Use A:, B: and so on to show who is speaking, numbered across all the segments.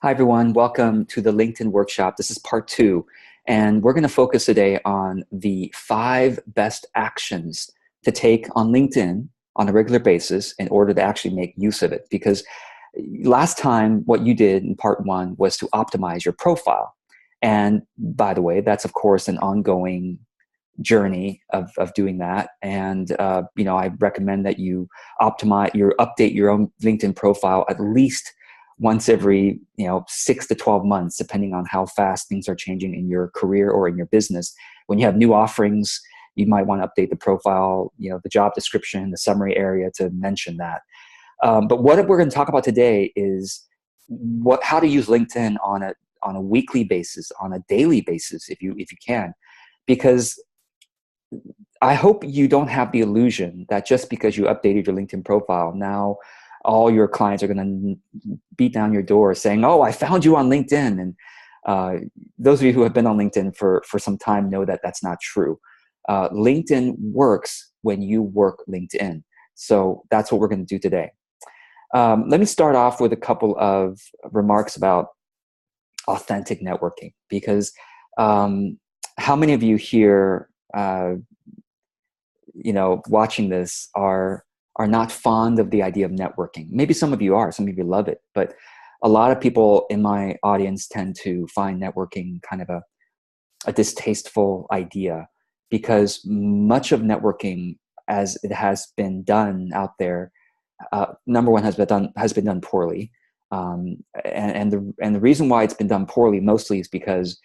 A: Hi, everyone. Welcome to the LinkedIn workshop. This is part two, and we're going to focus today on the 5 best actions to take on LinkedIn on a regular basis in order to actually make use of it. Because last time, what you did in part one was to optimize your profile. And by the way, that's of course an ongoing journey of doing that. And I recommend that you update your own LinkedIn profile at least once every 6 to 12 months, depending on how fast things are changing in your career or in your business. When you have new offerings, you might want to update the profile, the job description, the summary area to mention that. But what we're going to talk about today is how to use LinkedIn on a weekly basis, on a daily basis, if you can, because I hope you don't have the illusion that just because you updated your LinkedIn profile, now all your clients are going to beat down your door saying, "Oh, I found you on LinkedIn." And those of you who have been on LinkedIn for some time know that that's not true. LinkedIn works when you work LinkedIn. So that's what we're going to do today. Let me start off with a couple of remarks about authentic networking, because how many of you here watching this are not fond of the idea of networking? Maybe some of you are, some of you love it, but a lot of people in my audience tend to find networking kind of a distasteful idea, because much of networking as it has been done out there, number one, has been done poorly. And the reason why it's been done poorly mostly is because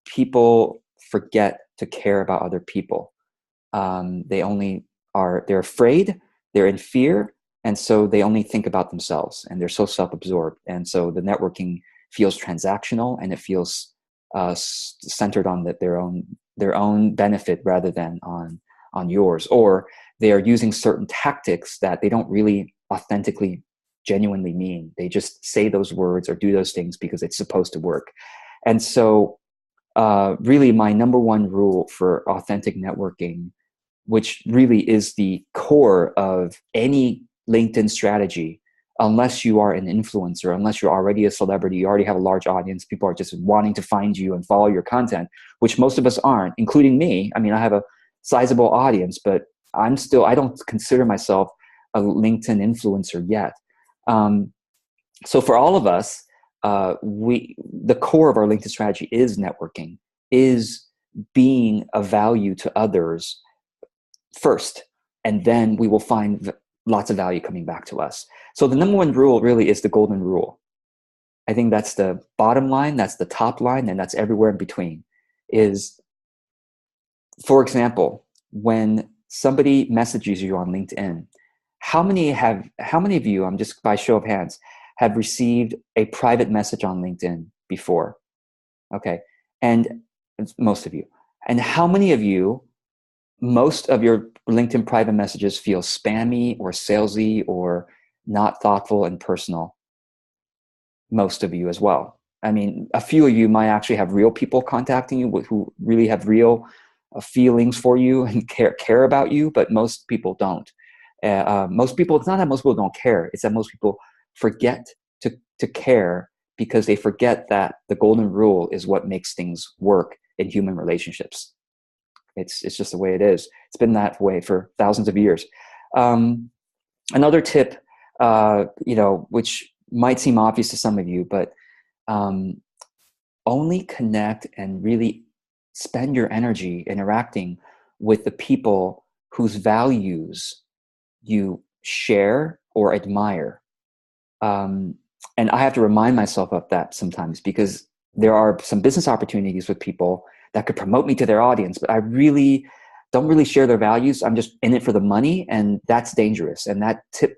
A: people forget to care about other people. They're afraid, they're in fear, and so they only think about themselves, and they're so self-absorbed. And so the networking feels transactional, and it feels centered on their own benefit rather than on yours. Or they are using certain tactics that they don't really authentically, genuinely mean. They just say those words or do those things because it's supposed to work. And so really my number one rule for authentic networking, which really is the core of any LinkedIn strategy, unless you are an influencer, unless you're already a celebrity, you already have a large audience, people are just wanting to find you and follow your content, which most of us aren't, including me. I mean, I have a sizable audience, but I don't consider myself a LinkedIn influencer yet. So for all of us, the core of our LinkedIn strategy is networking, is being of value to others first, and then we will find lots of value coming back to us. So the number one rule really is the golden rule. I think that's the bottom line, that's the top line, and that's everywhere in between. Is, for example, when somebody messages you on LinkedIn, how many of you, I'm just by show of hands, have received a private message on LinkedIn before? Okay. And most of you. And how many of you, most of your LinkedIn private messages feel spammy or salesy or not thoughtful and personal? Most of you as well. I mean, a few of you might actually have real people contacting you who really have real feelings for you and care about you, but most people don't. Most people, it's not that most people don't care, it's that most people forget to care, because they forget that the golden rule is what makes things work in human relationships. It's just the way it is. It's been that way for thousands of years. Another tip, which might seem obvious to some of you, but only connect and really spend your energy interacting with the people whose values you share or admire. And I have to remind myself of that sometimes, because there are some business opportunities with people that could promote me to their audience, but I really don't really share their values. I'm just in it for the money, and that's dangerous. And that tip,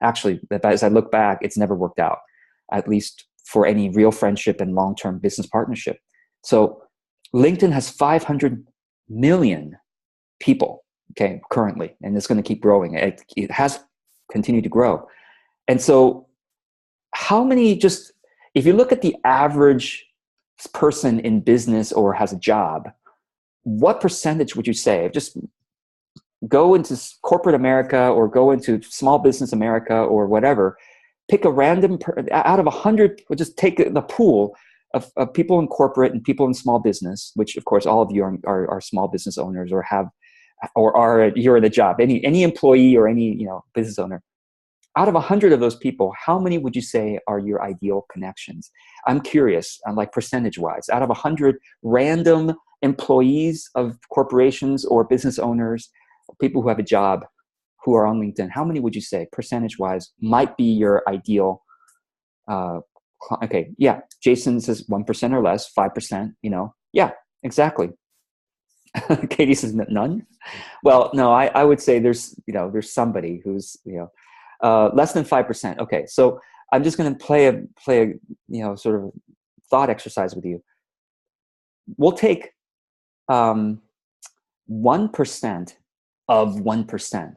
A: actually, as I look back, it's never worked out, at least for any real friendship and long-term business partnership. So LinkedIn has 500 million people, okay, currently, and it's going to keep growing. It has continued to grow. And so how many, just if you look at the average person in business or has a job, what percentage would you say, just go into corporate America or go into small business America or whatever, pick a random, out of 100, we'll just take the pool of people in corporate and people in small business, which of course all of you are small business owners or have, or are, you're in a job, any employee or any, business owner. Out of 100 of those people, how many would you say are your ideal connections? I'm curious, like percentage wise, out of 100 random employees of corporations or business owners, people who have a job, who are on LinkedIn, how many would you say percentage wise might be your ideal? Okay. Yeah. Jason says 1% or less, 5%, yeah, exactly. Katie says none. Well, no, I would say there's somebody who's, less than 5%. Okay. So I'm just going to play a, sort of thought exercise with you. We'll take 1% of 1%.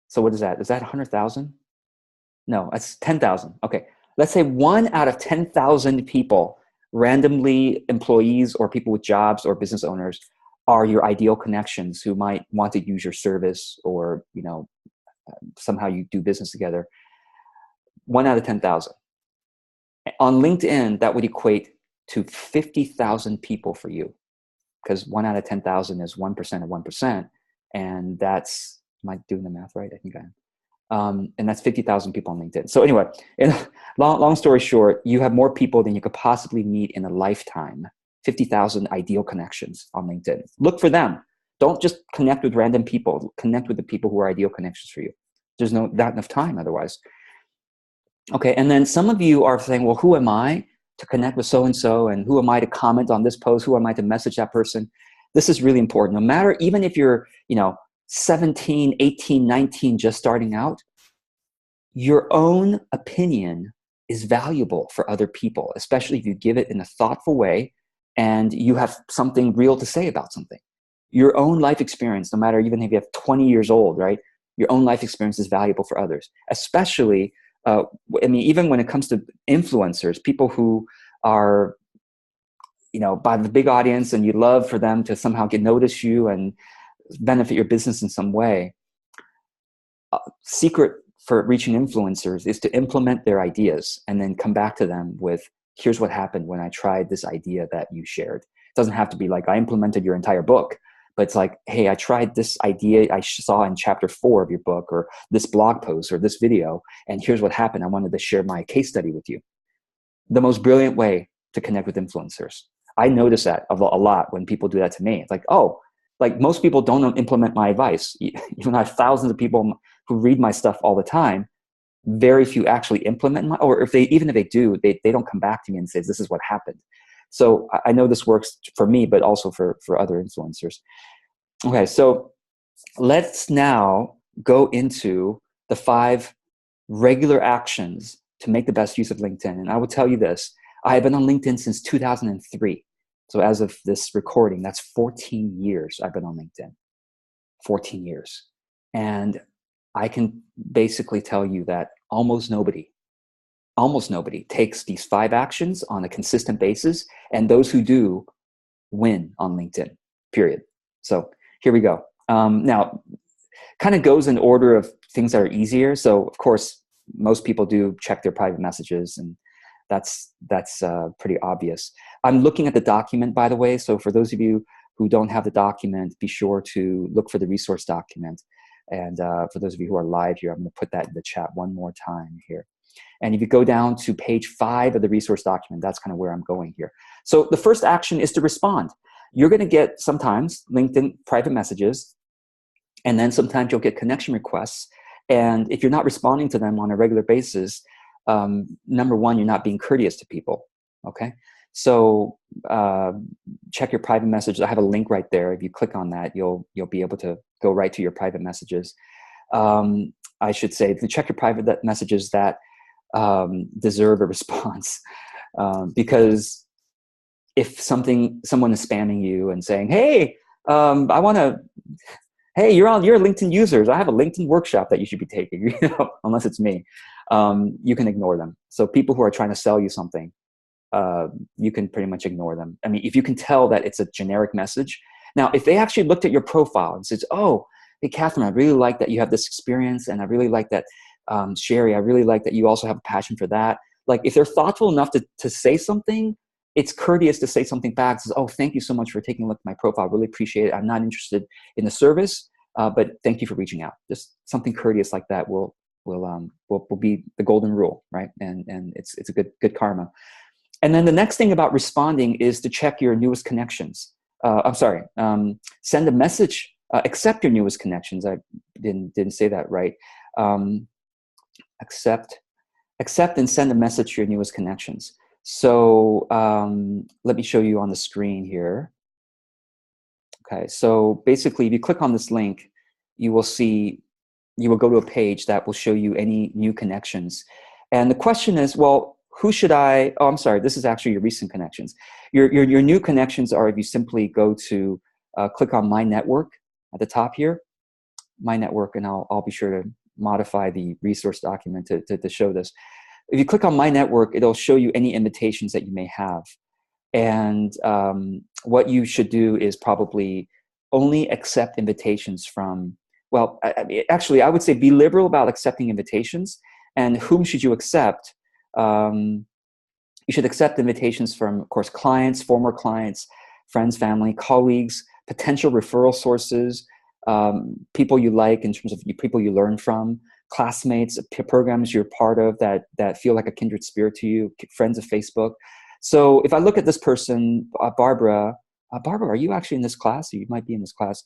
A: So what is that? Is that 100,000? No, that's 10,000. Okay. Let's say 1 out of 10,000 people, randomly employees or people with jobs or business owners, are your ideal connections who might want to use your service or, somehow you do business together. 1 out of 10,000. On LinkedIn, that would equate to 50,000 people for you, because 1 out of 10,000 is 1% of 1%. And that's, am I doing the math right? I think I am. And that's 50,000 people on LinkedIn. So anyway, long story short, you have more people than you could possibly meet in a lifetime. 50,000 ideal connections on LinkedIn. Look for them. Don't just connect with random people. Connect with the people who are ideal connections for you. There's not enough time otherwise. Okay, and then some of you are saying, well, who am I to connect with so-and-so? And who am I to comment on this post? Who am I to message that person? This is really important. No matter, even if you're, 17, 18, 19, just starting out, your own opinion is valuable for other people, especially if you give it in a thoughtful way and you have something real to say about something. Your own life experience, no matter even if you have 20 years old, right? Your own life experience is valuable for others, especially, even when it comes to influencers, people who are, by the big audience and you love for them to somehow notice you and benefit your business in some way. Secret for reaching influencers is to implement their ideas and then come back to them with, here's what happened when I tried this idea that you shared. It doesn't have to be like, I implemented your entire book, but it's like, hey, I tried this idea I saw in chapter 4 of your book, or this blog post, or this video, and here's what happened. I wanted to share my case study with you. The most brilliant way to connect with influencers. I notice that a lot when people do that to me. It's like, oh, like most people don't implement my advice. Even I have thousands of people who read my stuff all the time. Very few actually implement or even if they do, they don't come back to me and say, this is what happened. So I know this works for me, but also for other influencers. Okay, so let's now go into the 5 regular actions to make the best use of LinkedIn. And I will tell you this, I have been on LinkedIn since 2003. So as of this recording, that's 14 years I've been on LinkedIn. 14 years. And I can basically tell you that almost nobody takes these 5 actions on a consistent basis. And those who do win on LinkedIn, period. So here we go. Now, kind of goes in order of things that are easier. So of course, most people do check their private messages, and that's pretty obvious. I'm looking at the document, by the way. So for those of you who don't have the document, be sure to look for the resource document. And for those of you who are live here, I'm going to put that in the chat one more time here. And if you go down to page 5 of the resource document, that's kind of where I'm going here. So the first action is to respond. You're going to get sometimes LinkedIn private messages, and then sometimes you'll get connection requests. And if you're not responding to them on a regular basis, number one, you're not being courteous to people. Okay. So check your private messages. I have a link right there. If you click on that, you'll be able to go right to your private messages. I should say, to check your private messages that deserve a response, because if someone is spamming you and saying, "Hey, hey, you're a LinkedIn user. I have a LinkedIn workshop that you should be taking," unless it's me, you can ignore them. So people who are trying to sell you something, you can pretty much ignore them. I mean, if you can tell that it's a generic message. Now, if they actually looked at your profile and said, "Oh, hey, Catherine, I really like that you have this experience, and I really like that Sherry, I really like that you also have a passion for that. Like if they're thoughtful enough to say something, it's courteous to say something back. Says, oh, thank you so much for taking a look at my profile. Really appreciate it. I'm not interested in the service, but thank you for reaching out. Just something courteous like that will be the golden rule, right? And it's a good karma. And then the next thing about responding is to check your newest connections. Send a message, accept your newest connections. I didn't say that right. Accept and send a message to your newest connections. So let me show you on the screen here. Okay, so basically if you click on this link, you will go to a page that will show you any new connections. And the question is, well, who should I, oh, I'm sorry, this is actually your recent connections. Your new connections are if you simply go to click on My Network at the top here, My Network, and I'll be sure to modify the resource document to show this. If you click on My Network, it'll show you any invitations that you may have. And what you should do is probably only accept invitations from, well, actually, I would say be liberal about accepting invitations. And whom should you accept? You should accept invitations from, of course, clients, former clients, friends, family, colleagues, potential referral sources, people you like in terms of people you learn from, classmates, programs you're part of that feel like a kindred spirit to you, friends of Facebook. So if I look at this person, Barbara, are you actually in this class? You might be in this class.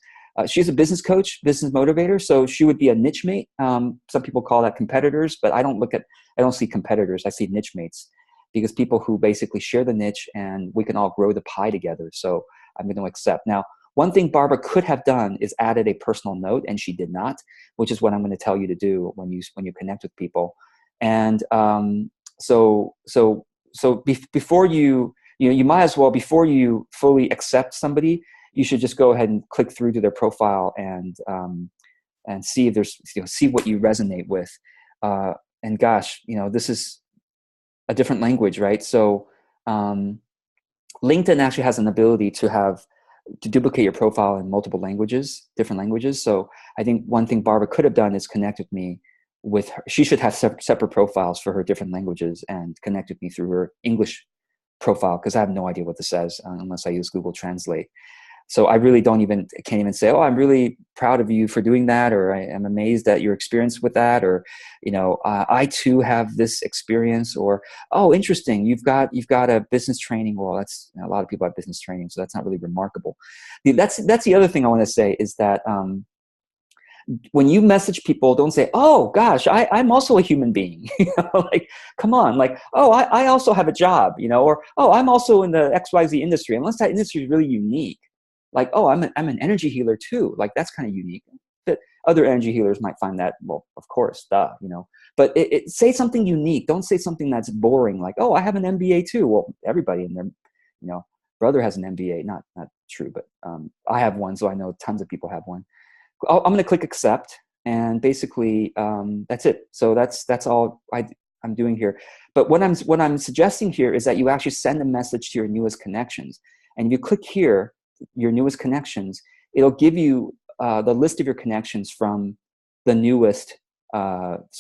A: She's a business coach, business motivator, so she would be a niche mate. Some people call that competitors, but I don't see competitors. I see niche mates, because people who basically share the niche and we can all grow the pie together. So I'm going to accept. Now, one thing Barbara could have done is added a personal note, and she did not, which is what I'm going to tell you to do when you connect with people. And before you might as well, before you fully accept somebody, you should just go ahead and click through to their profile and see if there's, see what you resonate with. And gosh, this is a different language, right? So LinkedIn actually has an ability to duplicate your profile in multiple languages, different languages. So I think one thing Barbara could have done is connect with me with her. She should have separate profiles for her different languages and connect with me through her English profile, because I have no idea what this says unless I use Google Translate. So I really can't even say, oh, I'm really proud of you for doing that, or I am amazed at your experience with that, or, I too have this experience, or, oh, interesting, you've got a business training. Well, that's, a lot of people have business training, so that's not really remarkable. That's the other thing I want to say is that when you message people, don't say, oh gosh, I'm also a human being. Like, come on, like, oh, I also have a job, or, oh, I'm also in the XYZ industry, unless that industry is really unique. Like, oh, I'm an energy healer too. Like, that's kind of unique. But other energy healers might find that, well, of course, But say something unique. Don't say something that's boring. Like, oh, I have an MBA too. Well, everybody in their, brother has an MBA. Not true, but I have one, so I know tons of people have one. I'm going to click accept, and basically that's it. So that's all I'm doing here. But what I'm suggesting here is that you actually send a message to your newest connections, and if you click here, your newest connections, it'll give you the list of your connections from the newest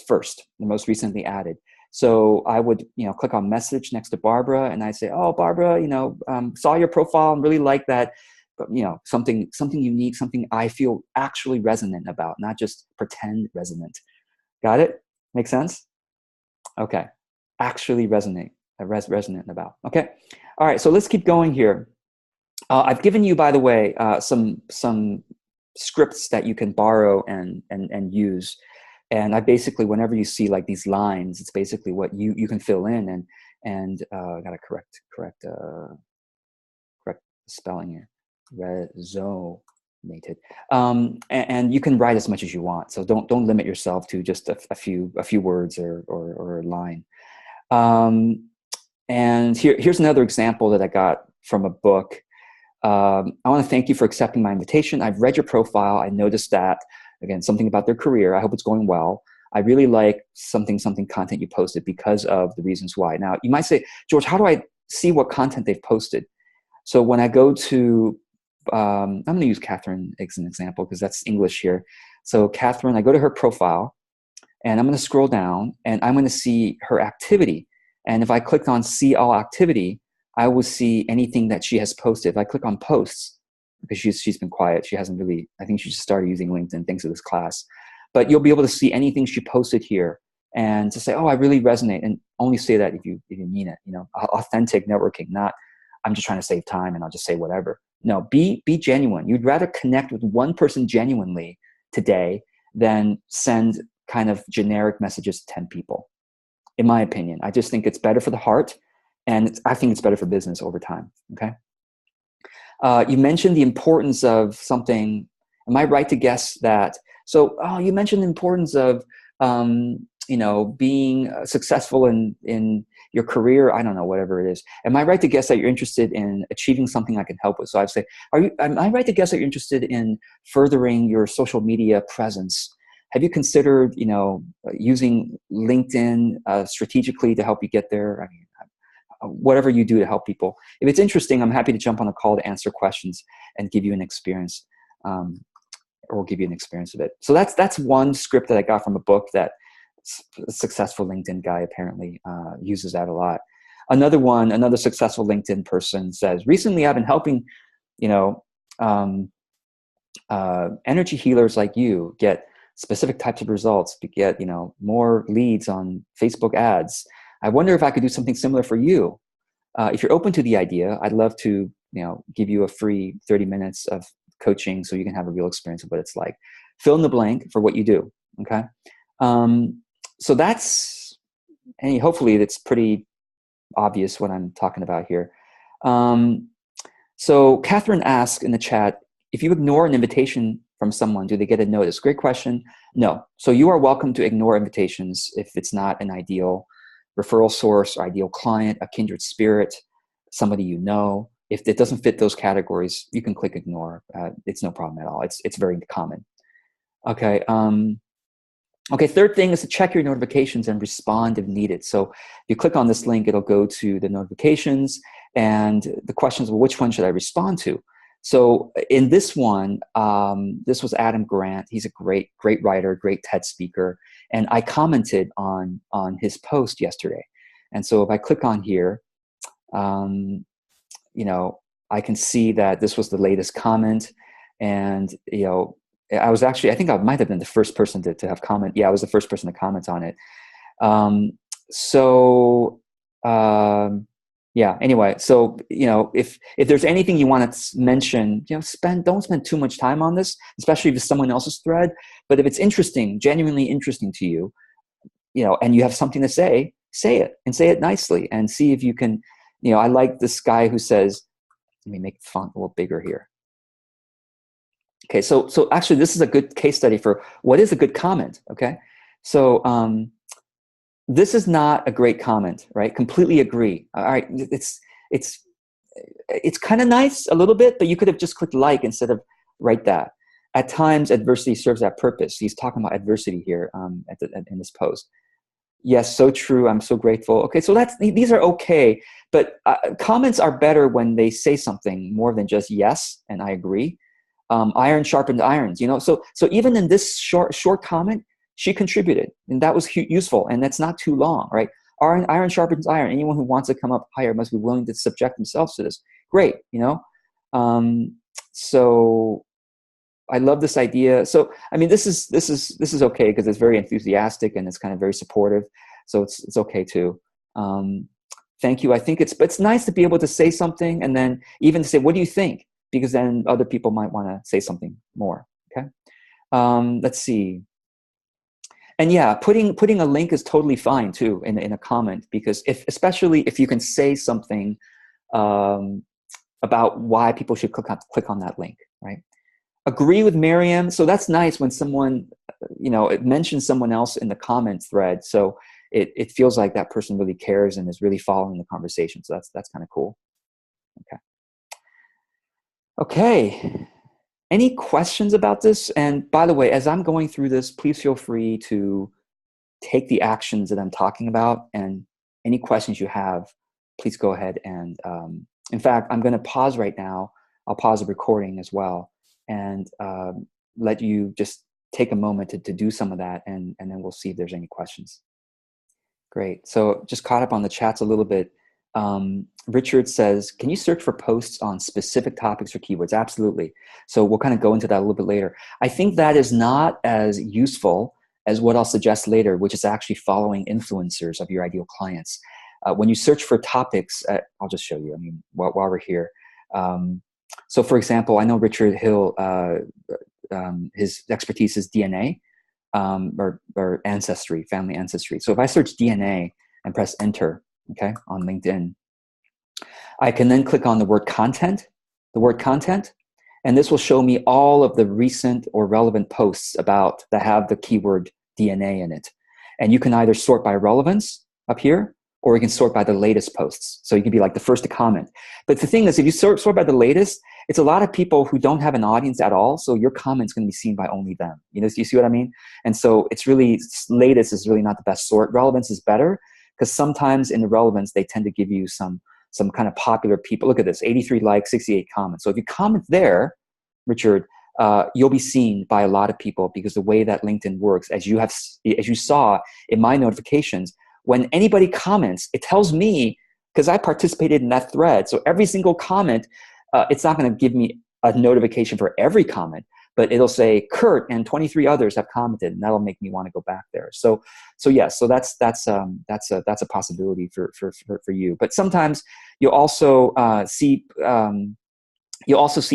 A: first, the most recently added. So I would, click on message next to Barbara, and I say, oh, Barbara, saw your profile and really like that, but something unique, something I feel actually resonant about, not just pretend resonant. Got it? Make sense? Okay. Actually resonant about. Okay. All right. So let's keep going here. I've given you, by the way, some scripts that you can borrow and use. And I basically, whenever you see like these lines, it's basically what you can fill in, and I gotta correct spelling here. Resonated. And you can write as much as you want. So don't limit yourself to just a few words or a line. And here's another example that I got from a book. I want to thank you for accepting my invitation. I've read your profile. I noticed that, again, something about their career. I hope it's going well. I really like something content you posted because of the reasons why. Now, you might say, George, how do I see what content they've posted? So when I go to, I'm going to use Catherine as an example because that's English here. So Catherine, I go to her profile. and I'm going to scroll down, and I'm going to see her activity. And if I click on see all activity, I will see anything that she has posted. If I click on posts, because she's been quiet, she hasn't really, I think she just started using LinkedIn thanks to this class. But you'll be able to see anything she posted here, and to say, oh, I really resonate, and only say that if you mean it. You know, authentic networking, not I'm just trying to save time and I'll just say whatever. No, be genuine. You'd rather connect with one person genuinely today than send kind of generic messages to 10 people. In my opinion, I just think it's better for the heart, and I think it's better for business over time. Okay. You mentioned the importance of something. Am I right to guess that? So, you mentioned the importance of, being successful in your career. I don't know, whatever it is. Am I right to guess that you're interested in achieving something I can help with? So I'd say, am I right to guess that you're interested in furthering your social media presence? Have you considered, using LinkedIn strategically to help you get there? I mean, whatever you do to help people. If it's interesting, I'm happy to jump on a call to answer questions and give you an experience, or give you an experience of it. So that's one script that I got from a book that a successful LinkedIn guy apparently uses that a lot. Another successful LinkedIn person says, recently I've been helping, energy healers like you get specific types of results, to get, more leads on Facebook ads. I wonder if I could do something similar for you. If you're open to the idea, I'd love to, give you a free 30 minutes of coaching so you can have a real experience of what it's like. Fill in the blank for what you do. Okay. So hopefully that's pretty obvious what I'm talking about here. So Catherine asked in the chat, if you ignore an invitation from someone, do they get a notice? Great question. No. So you are welcome to ignore invitations if it's not an ideal referral source, or ideal client, a kindred spirit, somebody you know. If it doesn't fit those categories, you can click ignore. It's no problem at all. It's very common. Okay. Okay. Third thing is to check your notifications and respond if needed. So if you click on this link, it'll go to the notifications, and the question is, well, which one should I respond to? So in this one, this was Adam Grant. He's a great writer, great TED speaker. And I commented on his post yesterday. And so if I click on here, I can see that this was the latest comment. And, I think I might have been the first person to have comment. Yeah, I was the first person to comment on it. Yeah, anyway, so, if there's anything you want to mention, don't spend too much time on this, especially if it's someone else's thread. But if it's interesting, genuinely interesting to you, and you have something to say it, and say it nicely, and see if you can, I like this guy who says, let me make the font a little bigger here. Okay, so actually this is a good case study for what is a good comment, okay? So, this is not a great comment, right? Completely agree. All right, it's kind of nice a little bit, but you could have just clicked like instead of write that. At times, adversity serves that purpose. He's talking about adversity here in this post. Yes, so true. I'm so grateful. Okay, so these are okay, but comments are better when they say something more than just yes and I agree. Iron sharpened irons, So even in this short comment, she contributed, and that was useful, and that's not too long, right? Iron sharpens iron. Anyone who wants to come up higher must be willing to subject themselves to this. Great, So I love this idea. So I mean, this is okay because it's very enthusiastic and it's kind of very supportive. So it's okay too. Thank you. I think it's nice to be able to say something and then even say, what do you think? Because then other people might want to say something more. Okay. Let's see. And yeah, putting a link is totally fine too in a comment, because especially if you can say something about why people should click on that link, right? Agree with Miriam. So that's nice when someone, it mentions someone else in the comment thread. So it feels like that person really cares and is really following the conversation. So that's kind of cool. Okay. Any questions about this? And by the way, as I'm going through this, please feel free to take the actions that I'm talking about, and any questions you have, please go ahead. And in fact, I'm going to pause right now. I'll pause the recording as well and let you just take a moment to do some of that, and then we'll see if there's any questions. Great. So just caught up on the chats a little bit. Richard says, can you search for posts on specific topics or keywords? Absolutely. So we'll kind of go into that a little bit later. I think that is not as useful as what I'll suggest later, which is actually following influencers of your ideal clients. When you search for topics, I'll just show you, I mean, while we're here. So for example, I know Richard Hill, his expertise is DNA, or ancestry, family ancestry. So if I search DNA and press enter, okay, on LinkedIn, I can then click on the word content, and this will show me all of the recent or relevant posts that have the keyword DNA in it. And you can either sort by relevance up here, or you can sort by the latest posts. So you can be like the first to comment. But the thing is, if you sort by the latest, it's a lot of people who don't have an audience at all. So your comment's going to be seen by only them. You know, do you see what I mean? And so it's really, latest is really not the best sort. Relevance is better, because sometimes in the relevance, they tend to give you some kind of popular people. Look at this, 83 likes, 68 comments. So if you comment there, Richard, you'll be seen by a lot of people, because the way that LinkedIn works, as you saw in my notifications, when anybody comments, it tells me, because I participated in that thread. So every single comment, it's not going to give me a notification for every comment, but it'll say Kurt and 23 others have commented, and that'll make me want to go back there. So yes, so that's a possibility for you. But sometimes you'll also see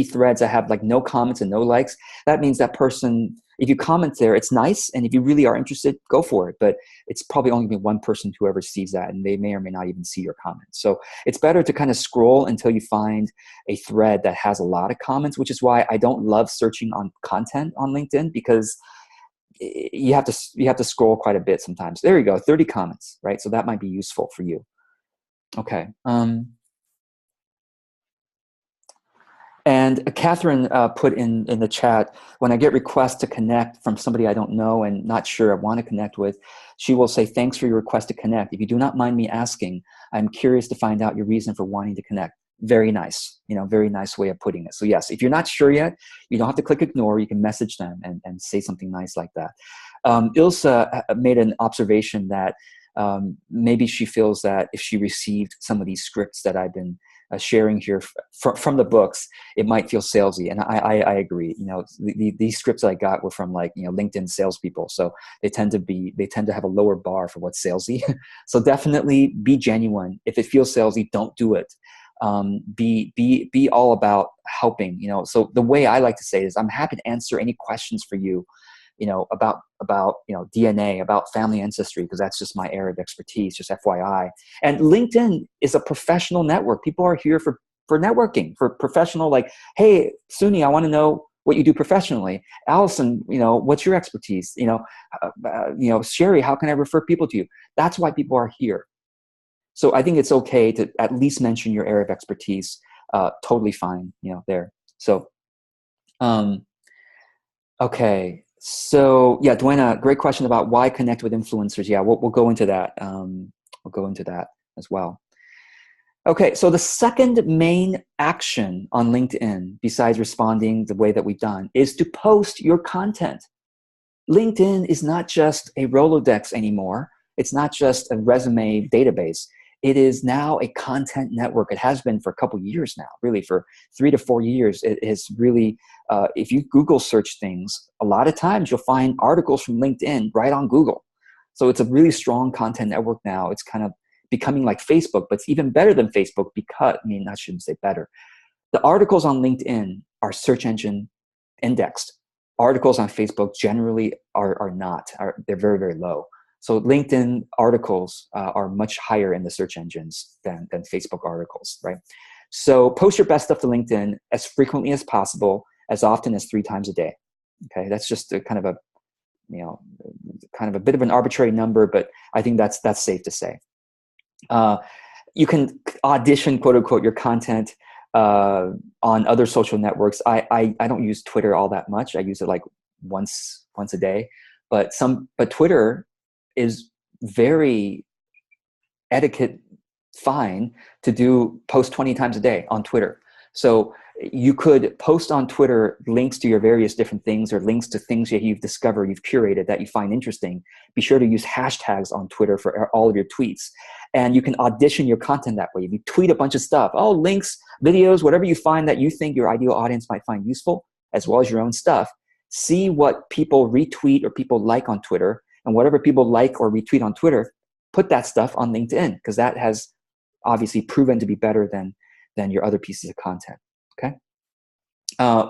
A: threads that have like no comments and no likes. That means that person, if you comment there, it's nice, and if you really are interested, go for it. But it's probably only be one person who ever sees that, and they may or may not even see your comments. So it's better to kind of scroll until you find a thread that has a lot of comments, which is why I don't love searching on content on LinkedIn, because you have to scroll quite a bit sometimes. There you go, 30 comments, right? So that might be useful for you. Okay. And Catherine put in the chat, when I get requests to connect from somebody I don't know and not sure I want to connect with, she will say, thanks for your request to connect. If you do not mind me asking, I'm curious to find out your reason for wanting to connect. Very nice, very nice way of putting it. So yes, if you're not sure yet, you don't have to click ignore. You can message them and say something nice like that. Ilsa made an observation that maybe she feels that if she received some of these scripts that I've been sharing here from the books, it might feel salesy, and I agree. These scripts I got were from LinkedIn salespeople, so they tend to have a lower bar for what's salesy. So definitely be genuine. If it feels salesy, don't do it. Be all about helping. So the way I like to say it is, I'm happy to answer any questions for you, about DNA, about family ancestry, because that's just my area of expertise, just FYI. And LinkedIn is a professional network. People are here for networking, for professional, like, hey, Suni, I want to know what you do professionally. Allison, what's your expertise? Sherry, how can I refer people to you? That's why people are here. So I think it's okay to at least mention your area of expertise. Totally fine, there. So, okay. So yeah, Duena, great question about why connect with influencers. Yeah, we'll go into that. We'll go into that as well. Okay, so the second main action on LinkedIn, besides responding the way that we've done, is to post your content. LinkedIn is not just a Rolodex anymore. It's not just a resume database. It is now a content network. It has been for a couple years now, really for 3 to 4 years. It is really, if you Google search things, a lot of times you'll find articles from LinkedIn right on Google. So it's a really strong content network now. It's kind of becoming like Facebook, but it's even better than Facebook because, I shouldn't say better. The articles on LinkedIn are search engine indexed. Articles on Facebook generally are not. They're very, very low. So LinkedIn articles are much higher in the search engines than Facebook articles, right? So post your best stuff to LinkedIn as frequently as possible, as often as 3 times a day. Okay, that's just a kind of a bit of an arbitrary number, but I think that's safe to say. You can audition, quote unquote, your content on other social networks. I don't use Twitter all that much. I use it like once a day, but Twitter is very etiquette fine to post 20 times a day on Twitter. So you could post on Twitter links to your various different things, or links to things that you've discovered, you've curated that you find interesting. Be sure to use hashtags on Twitter for all of your tweets. And you can audition your content that way. If you tweet a bunch of stuff, links, videos, whatever you find that you think your ideal audience might find useful, as well as your own stuff, see what people retweet or people like on Twitter, and whatever people like or retweet on Twitter, put that stuff on LinkedIn, because that has obviously proven to be better than your other pieces of content. Okay.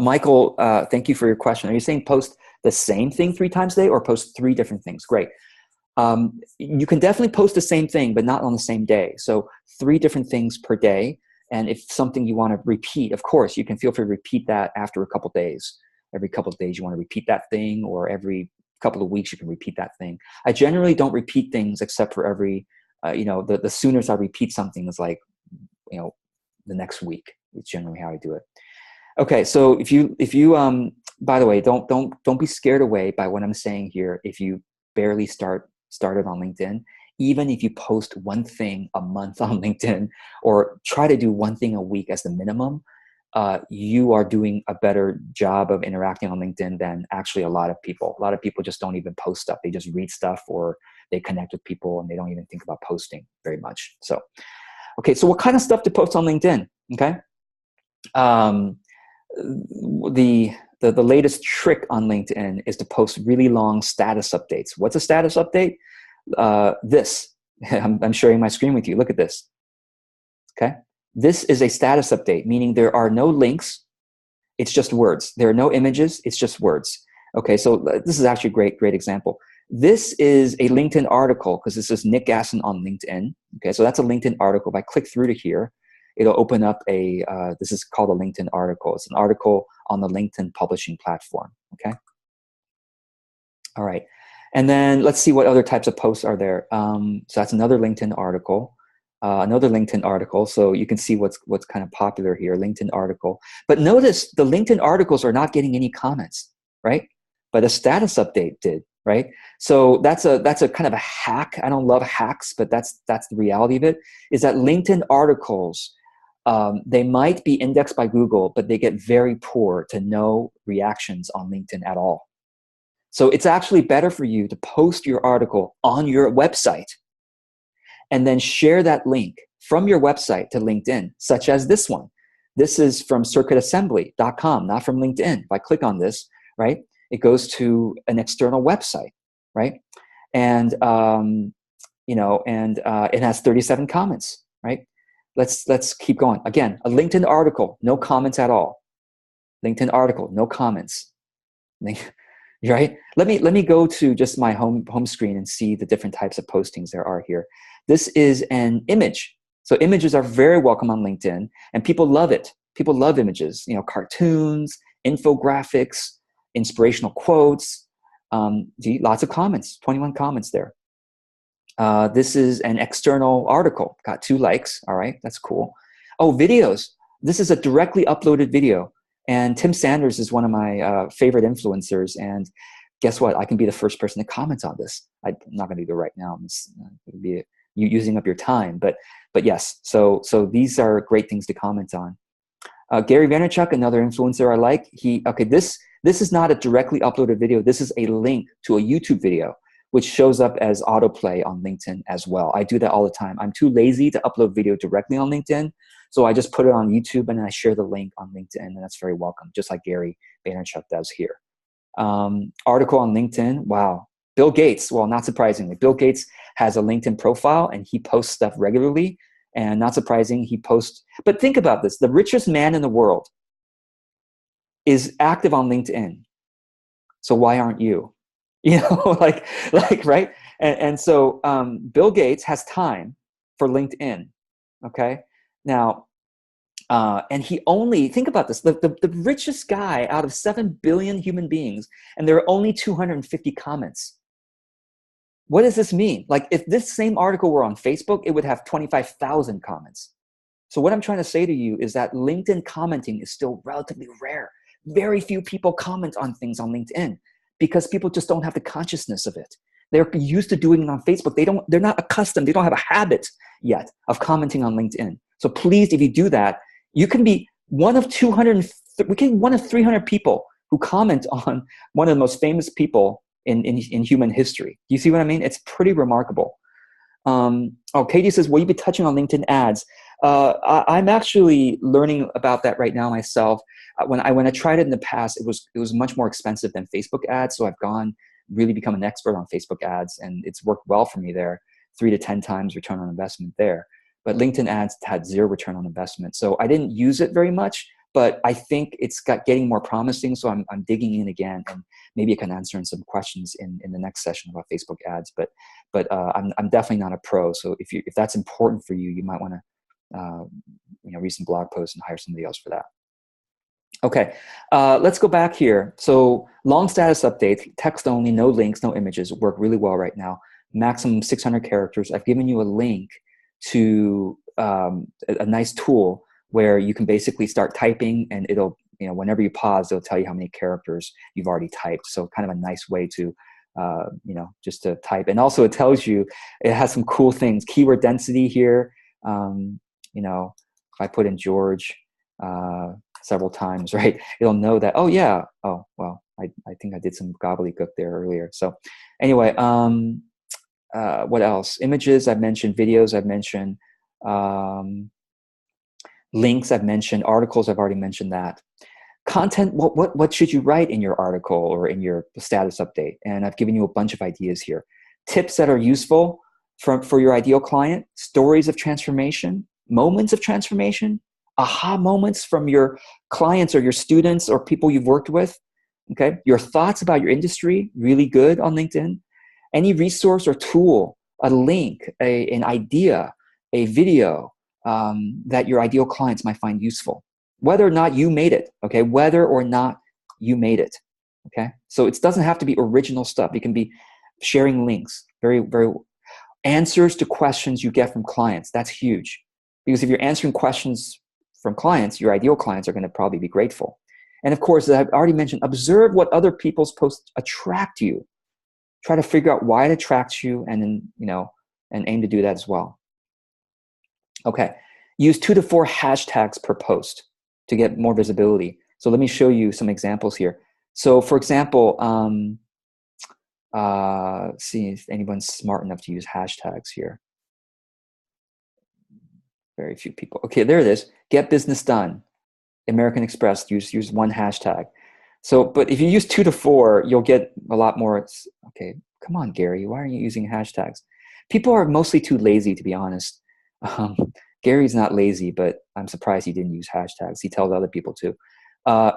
A: Michael, thank you for your question. Are you saying post the same thing 3 times a day, or post 3 different things? Great. You can definitely post the same thing, but not on the same day. So 3 different things per day. And if something you want to repeat, of course, you can feel free to repeat that after a couple of days. Every couple of days, you want to repeat that thing, or every couple of weeks, you can repeat that thing. I generally don't repeat things except for every, the soonest I repeat something is like, the next week. It's generally how I do it. Okay, so if you by the way, don't be scared away by what I'm saying here. If you barely started on LinkedIn, even if you post 1 thing a month on LinkedIn, or try to do 1 thing a week as the minimum, you are doing a better job of interacting on LinkedIn than actually a lot of people. A lot of people just don't even post stuff. They just read stuff, or they connect with people, and they don't even think about posting very much. So, okay, so what kind of stuff to post on LinkedIn? Okay. The latest trick on LinkedIn is to post really long status updates. What's a status update? This. I'm sharing my screen with you. Look at this. Okay. This is a status update, meaning there are no links. It's just words. There are no images. It's just words. Okay. So this is actually a great example. This is a LinkedIn article, because this is Nick Gasson on LinkedIn. Okay. So that's a LinkedIn article. If I click through to here, it'll open up this is called a LinkedIn article. It's an article on the LinkedIn publishing platform. Okay. All right. And then let's see what other types of posts are there. So that's another LinkedIn article. So you can see what's kind of popular here, LinkedIn article. But notice the LinkedIn articles are not getting any comments, right? But a status update did, right? So that's a kind of a hack. I don't love hacks, but that's the reality of it, is that LinkedIn articles, they might be indexed by Google, but they get very poor to no reactions on LinkedIn at all. So it's actually better for you to post your article on your website and then share that link from your website to LinkedIn, such as this one. This is from circuitassembly.com, not from LinkedIn. If I click on this, right, it goes to an external website, right? And, it has 37 comments, right? Let's keep going. Again, a LinkedIn article, no comments at all. LinkedIn article, no comments. Right? Let me go to just my home screen and see the different types of postings there are here. This is an image. So images are very welcome on LinkedIn, and people love it. People love images, cartoons, infographics, inspirational quotes. Lots of comments, 21 comments there. This is an external article, got 2 likes. All right, that's cool. Oh, videos. This is a directly uploaded video. And Tim Sanders is one of my favorite influencers. And guess what? I can be the first person to comment on this. I'm not going to do it right now. It's going to be you using up your time. But yes, so these are great things to comment on. Gary Vaynerchuk, another influencer I like. This is not a directly uploaded video. This is a link to a YouTube video, which shows up as autoplay on LinkedIn as well. I do that all the time. I'm too lazy to upload video directly on LinkedIn, so I just put it on YouTube and I share the link on LinkedIn, and that's very welcome, just like Gary Vaynerchuk does here. Article on LinkedIn, wow. Bill Gates, well, not surprisingly, Bill Gates has a LinkedIn profile and he posts stuff regularly, and not surprising, he posts, but think about this, the richest man in the world is active on LinkedIn. So why aren't you? Right? And so Bill Gates has time for LinkedIn, okay? Now, and he only, think about this, the richest guy out of 7 billion human beings, and there are only 250 comments. What does this mean? Like, if this same article were on Facebook, it would have 25,000 comments. So what I'm trying to say to you is that LinkedIn commenting is still relatively rare. Very few people comment on things on LinkedIn, because people just don't have the consciousness of it. They're used to doing it on Facebook. They're not accustomed. They don't have a habit yet of commenting on LinkedIn. So please, if you do that, you can be one of 200, we get one of 300 people who comment on one of the most famous people in human history. Do you see what I mean? It's pretty remarkable. Katie says, will you be touching on LinkedIn ads? I'm actually learning about that right now myself. When I tried it in the past, it was much more expensive than Facebook ads. So I've really become an expert on Facebook ads, and it's worked well for me there, 3 to 10 times return on investment there. But LinkedIn ads had 0 return on investment. So I didn't use it very much, but I think it's getting more promising. So I'm digging in again, and maybe I can answer some questions in the next session about Facebook ads. But I'm definitely not a pro. So if that's important for you, you might want to read some blog posts and hire somebody else for that. Okay, let's go back here. So long status updates, text only, no links, no images, work really well right now. Maximum 600 characters. I've given you a link to a nice tool where you can basically start typing, and it'll, whenever you pause, it'll tell you how many characters you've already typed. So kind of a nice way to, just to type. And also it tells you, it has some cool things, keyword density here. If I put in George several times, right, it'll know that, oh yeah, oh, well, I think I did some gobbledygook there earlier. So anyway, what else? Images I've mentioned, videos I've mentioned, links I've mentioned, articles I've already mentioned that. Content, what should you write in your article or in your status update? And I've given you a bunch of ideas here. Tips that are useful for your ideal client, stories of transformation, moments of transformation, aha moments from your clients or your students or people you've worked with. Okay, your thoughts about your industry, really good on LinkedIn. Any resource or tool, a link, an idea, a video that your ideal clients might find useful, whether or not you made it, okay? Whether or not you made it, okay? So it doesn't have to be original stuff. It can be sharing links, very, very answers to questions you get from clients. That's huge. Because if you're answering questions from clients, your ideal clients are going to probably be grateful. And of course, as I've already mentioned, observe what other people's posts attract you. Try to figure out why it attracts you, and then, and aim to do that as well. Okay, use 2 to 4 hashtags per post to get more visibility. So let me show you some examples here. So for example, see if anyone's smart enough to use hashtags here. Very few people. Okay, there it is. Get business done. American Express, use 1 hashtag. So, but if you use 2 to 4, you'll get a lot more. Okay, come on, Gary, why are you using hashtags? People are mostly too lazy, to be honest. Gary's not lazy, but I'm surprised he didn't use hashtags. He tells other people to.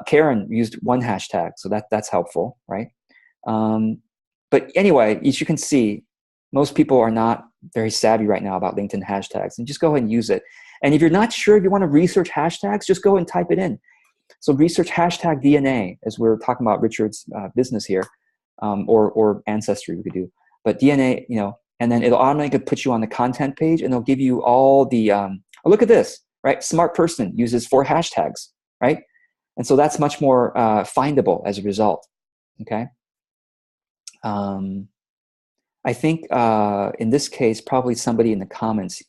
A: Karen used 1 hashtag, so that's helpful, right? But anyway, as you can see, most people are not very savvy right now about LinkedIn hashtags, and just go ahead and use it. And if you're not sure if you want to research hashtags, just go and type it in. So research hashtag DNA, as we're talking about Richard's business here, or ancestry we could do. But DNA, and then it'll automatically put you on the content page, and it'll give you all the, oh, look at this, right? Smart person uses 4 hashtags, right? And so that's much more findable as a result, okay? I think in this case, probably somebody in the comments,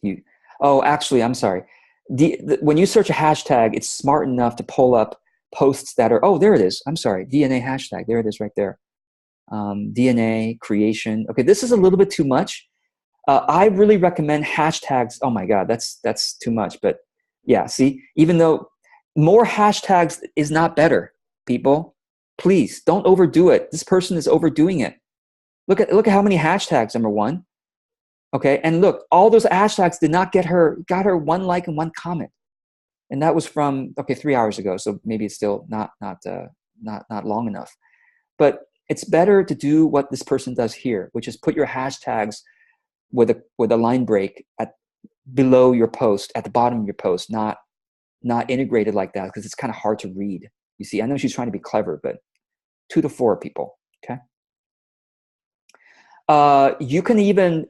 A: actually, I'm sorry. When you search a hashtag, it's smart enough to pull up posts that are, oh, there it is. I'm sorry, DNA hashtag, there it is right there. DNA creation. Okay, this is a little bit too much. I really recommend hashtags. Oh my God, that's too much. But yeah, see, even though more hashtags is not better, people, please don't overdo it. This person is overdoing it. Look at how many hashtags, number 1. Okay, and look, all those hashtags did not got her 1 like and 1 comment. And that was from, 3 hours ago. So maybe it's still not long enough. But it's better to do what this person does here, which is put your hashtags with a line break below your post, at the bottom of your post, not integrated like that, because it's kind of hard to read. You see, I know she's trying to be clever, but 2 to 4 people, okay? You can even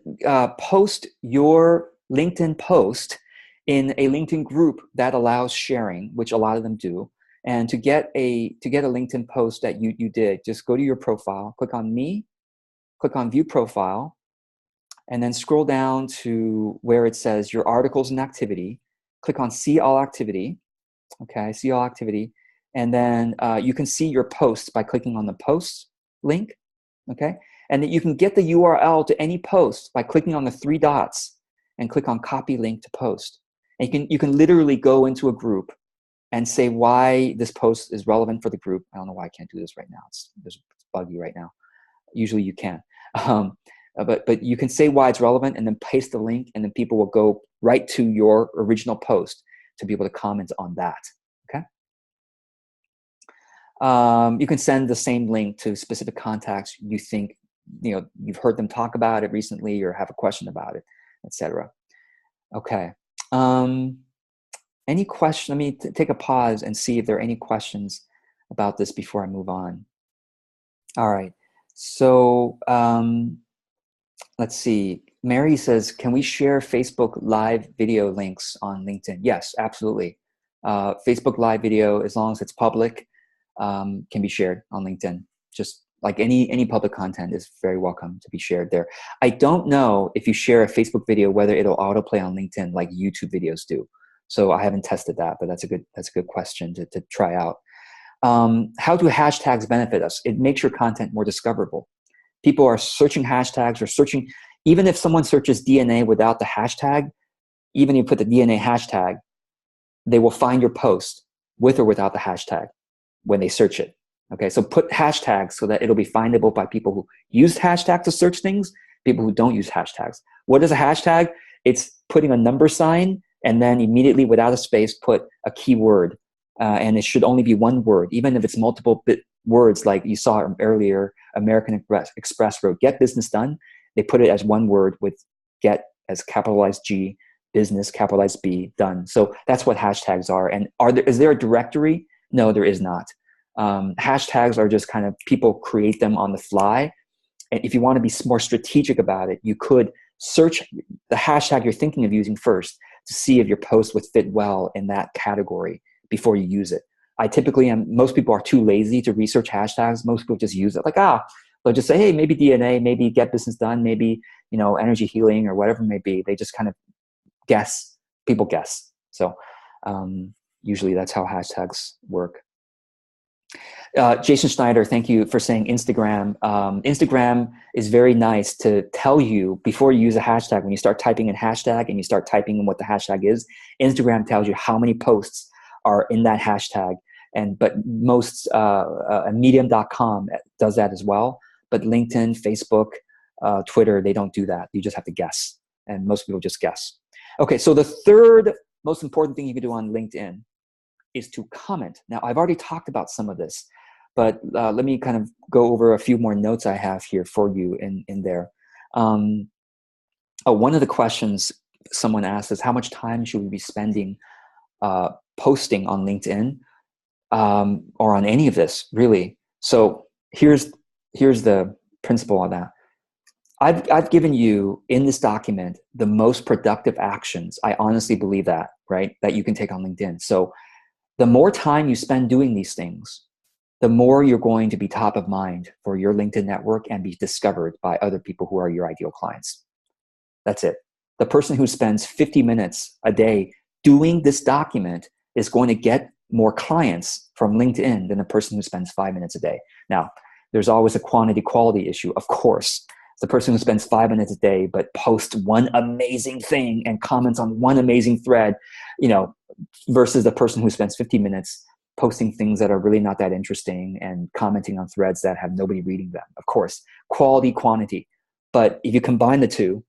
A: post your LinkedIn post in a LinkedIn group that allows sharing, which a lot of them do. And to get a LinkedIn post that you did, just go to your profile, click on me, click on view profile, and then scroll down to where it says your articles and activity. Click on see all activity. Okay, I see all activity. And then you can see your posts by clicking on the posts link. Okay, and then you can get the URL to any post by clicking on the 3 dots and click on copy link to post. And you can literally go into a group and say why this post is relevant for the group. I don't know why I can't do this right now. It's buggy right now. Usually you can. But you can say why it's relevant and then paste the link, and then people will go right to your original post to be able to comment on that. Okay. You can send the same link to specific contacts you think, you've heard them talk about it recently or have a question about it, etc. Okay. Any question? Let me take a pause and see if there are any questions about this before I move on. All right. So let's see. Mary says, can we share Facebook Live video links on LinkedIn? Yes, absolutely. Facebook Live video, as long as it's public, can be shared on LinkedIn. Just like any public content is very welcome to be shared there. I don't know if you share a Facebook video, whether it'll autoplay on LinkedIn like YouTube videos do. So I haven't tested that, but that's a good question to try out. How do hashtags benefit us? It makes your content more discoverable. People are searching hashtags or searching, even if someone searches DNA without the hashtag, even if you put the DNA hashtag, they will find your post with or without the hashtag when they search it. Okay, so put hashtags so that it'll be findable by people who use hashtags to search things, people who don't use hashtags. What is a hashtag? It's putting a number sign and then immediately without a space put a keyword. And it should only be one word, even if it's multiple words like you saw earlier, American Express wrote, get business done. They put it as one word with get as capitalized G, business, capitalized B, done. So that's what hashtags are. And is there a directory? No, there is not. Hashtags are just kind of people create them on the fly. And if you want to be more strategic about it, you could search the hashtag you're thinking of using first to see if your post would fit well in that category before you use it. Most people are too lazy to research hashtags. Most people just use it like, they'll just say, hey, maybe DNA, maybe get business done, maybe, energy healing or whatever it may be. They just kind of guess. People guess. So usually that's how hashtags work. Jason Schneider, thank you for saying Instagram. Instagram is very nice to tell you before you use a hashtag. When you start typing in hashtag and you start typing in what the hashtag is, Instagram tells you how many posts are in that hashtag. But most medium.com does that as well. But LinkedIn, Facebook, Twitter, they don't do that. You just have to guess. And most people just guess. Okay, so the third most important thing you can do on LinkedIn is to comment. Now, I've already talked about some of this, but let me kind of go over a few more notes I have here for you in there. One of the questions someone asked is, how much time should we be spending posting on LinkedIn or on any of this, really? So here's the principle on that. I've given you in this document the most productive actions. I honestly believe that, right? That you can take on LinkedIn. So the more time you spend doing these things, the more you're going to be top of mind for your LinkedIn network and be discovered by other people who are your ideal clients. That's it. The person who spends 50 minutes a day doing this document is going to get more clients from LinkedIn than the person who spends 5 minutes a day. Now, there's always a quantity-quality issue, of course. The person who spends 5 minutes a day but posts one amazing thing and comments on one amazing thread, versus the person who spends 50 minutes posting things that are really not that interesting and commenting on threads that have nobody reading them. Of course, quality, quantity. But if you combine the two,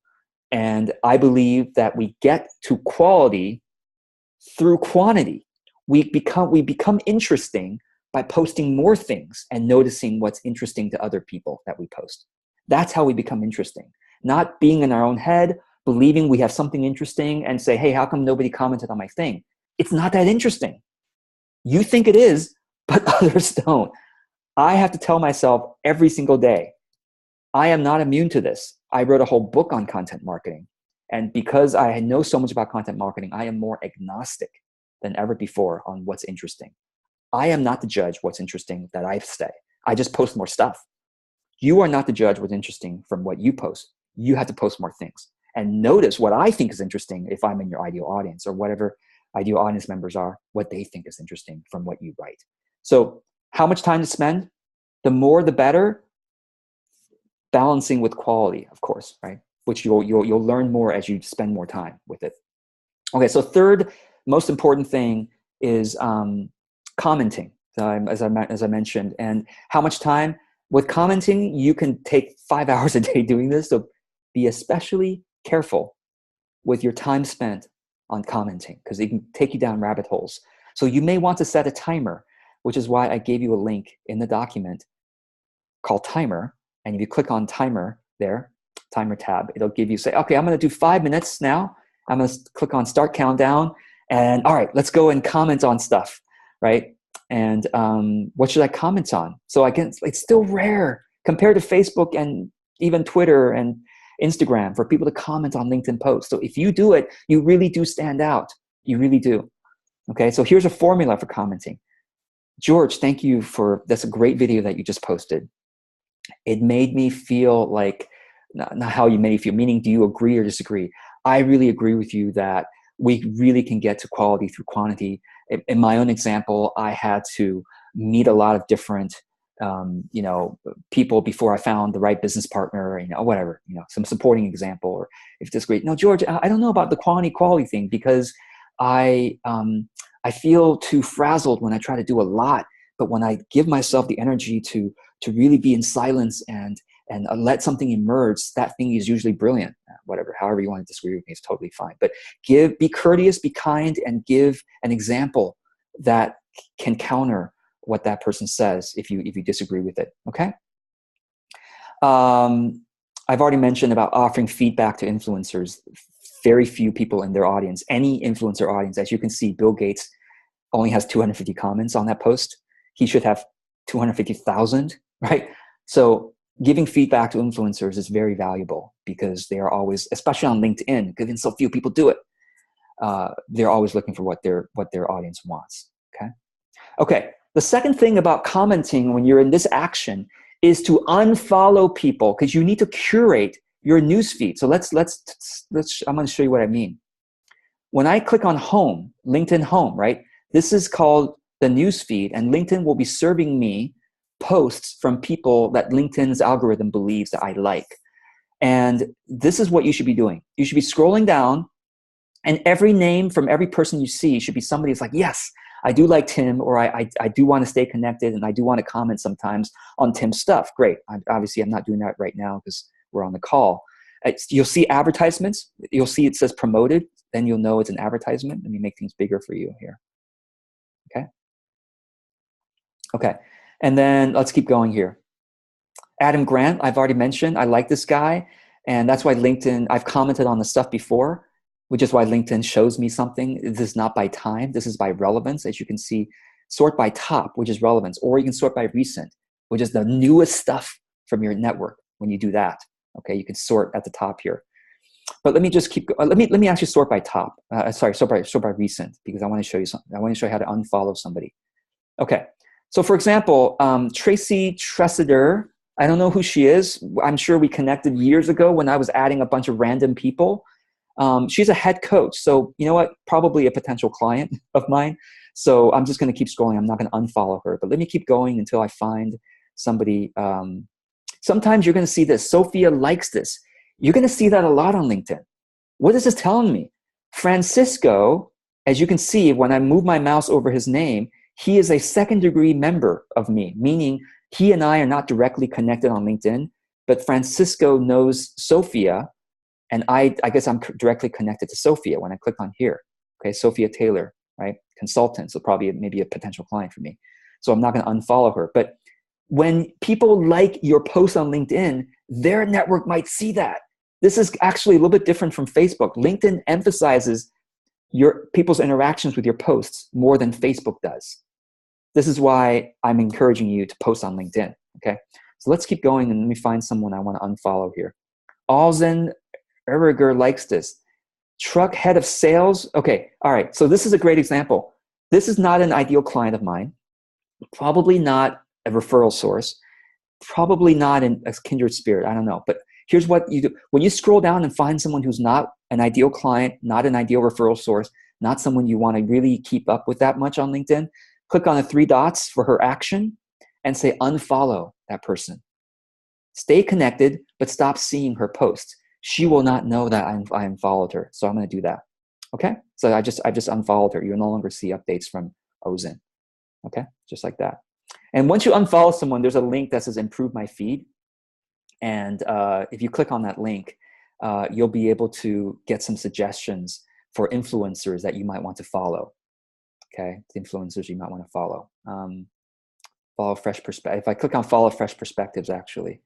A: and I believe that we get to quality through quantity. We become interesting by posting more things and noticing what's interesting to other people that we post. That's how we become interesting. Not being in our own head, believing we have something interesting and say, hey, how come nobody commented on my thing? It's not that interesting. You think it is, but others don't. I have to tell myself every single day, I am not immune to this. I wrote a whole book on content marketing. And because I know so much about content marketing, I am more agnostic than ever before on what's interesting. I am not the judge what's interesting that I say. I just post more stuff. You are not the judge what's interesting from what you post. You have to post more things and notice what I think is interesting if I'm in your ideal audience or whatever ideal audience members are, what they think is interesting from what you write. So how much time to spend? The more, the better. Balancing with quality, of course, right? Which you'll learn more as you spend more time with it. Okay, so third most important thing is commenting, as I mentioned. And how much time? With commenting, you can take 5 hours a day doing this, so be especially careful with your time spent on commenting, because it can take you down rabbit holes. So you may want to set a timer, which is why I gave you a link in the document called Timer. And if you click on Timer there, Timer tab, it'll give you, say, okay, I'm going to do 5 minutes now. I'm going to click on Start Countdown. And all right, let's go and comment on stuff, right? And what should I comment on? So again, it's still rare compared to Facebook and even Twitter and Instagram for people to comment on LinkedIn posts. So if you do it, you really do stand out. You really do. Okay, so here's a formula for commenting. George, thank you that's a great video that you just posted. It made me feel like, not how you made me feel, meaning do you agree or disagree? I really agree with you that we really can get to quality through quantity. In my own example, I had to meet a lot of different people before I found the right business partner, whatever, some supporting example. Or if disagree, no, George, I don't know about the quality thing, because I feel too frazzled when I try to do a lot. But when I give myself the energy to really be in silence and let something emerge, that thing is usually brilliant. Whatever, however you want to disagree with me is totally fine. But be courteous, be kind, and give an example that can counter what that person says if you disagree with it. Okay. I've already mentioned about offering feedback to influencers. Very few people in their audience, any influencer audience, as you can see, Bill Gates only has 250 comments on that post. He should have 250,000, right? So giving feedback to influencers is very valuable, because they are always, especially on LinkedIn, given so few people do it, they're always looking for what their audience wants. Okay. The second thing about commenting when you're in this action is to unfollow people, because you need to curate your newsfeed. So I'm going to show you what I mean. When I click on Home, LinkedIn Home, right? This is called the newsfeed, and LinkedIn will be serving me posts from people that LinkedIn's algorithm believes that I like. And this is what you should be doing. You should be scrolling down, and every name from every person you see should be somebody who's like, yes, I do like Tim, or I do want to stay connected, and I do want to comment sometimes on Tim's stuff. Great. Obviously, I'm not doing that right now because we're on the call. You'll see advertisements. You'll see it says promoted. Then you'll know it's an advertisement. Let me make things bigger for you here. Okay. And then let's keep going here. Adam Grant, I've already mentioned. I like this guy. And that's why LinkedIn, I've commented on the stuff before, which is why LinkedIn shows me something. This is not by time. This is by relevance. As you can see, sort by top, which is relevance, or you can sort by recent, which is the newest stuff from your network. When you do that, okay, you can sort at the top here. But let me just keep. Let me actually sort by top. Sort by recent, because I want to show you something. I want to show you how to unfollow somebody. Okay. So for example, Tracy Tressiter, I don't know who she is. I'm sure we connected years ago when I was adding a bunch of random people. She's a head coach. So you know what? Probably a potential client of mine. So I'm just going to keep scrolling. I'm not going to unfollow her. But let me keep going until I find somebody. Sometimes you're going to see this. Sophia likes this. You're going to see that a lot on LinkedIn. What is this telling me? Francisco, as you can see, when I move my mouse over his name, he is a second-degree member of me, meaning he and I are not directly connected on LinkedIn, but Francisco knows Sophia, and I guess I'm directly connected to Sophia when I click on here. Okay, Sophia Taylor, right? Consultant, so probably maybe a potential client for me. So I'm not going to unfollow her. But when people like your post on LinkedIn, their network might see that. This is actually a little bit different from Facebook. LinkedIn emphasizes your people's interactions with your posts more than Facebook does. This is why I'm encouraging you to post on LinkedIn, okay? So let's keep going, and let me find someone I want to unfollow here. Alzen Erriger likes this. Truck head of sales. Okay, all right, so this is a great example. This is not an ideal client of mine, probably not a referral source, probably not a kindred spirit, I don't know. But here's what you do. When you scroll down and find someone who's not an ideal client, not an ideal referral source, not someone you want to really keep up with that much on LinkedIn, click on the 3 dots for her action and say unfollow that person. Stay connected, but stop seeing her posts. She will not know that I unfollowed her. So I'm going to do that. Okay? So I just unfollowed her. You'll no longer see updates from Ozin. Okay? Just like that. And once you unfollow someone, there's a link that says improve my feed. And if you click on that link, you'll be able to get some suggestions for influencers that you might want to follow. Okay? The influencers you might want to follow. Follow Fresh Perspectives. If I click on follow Fresh Perspectives, actually,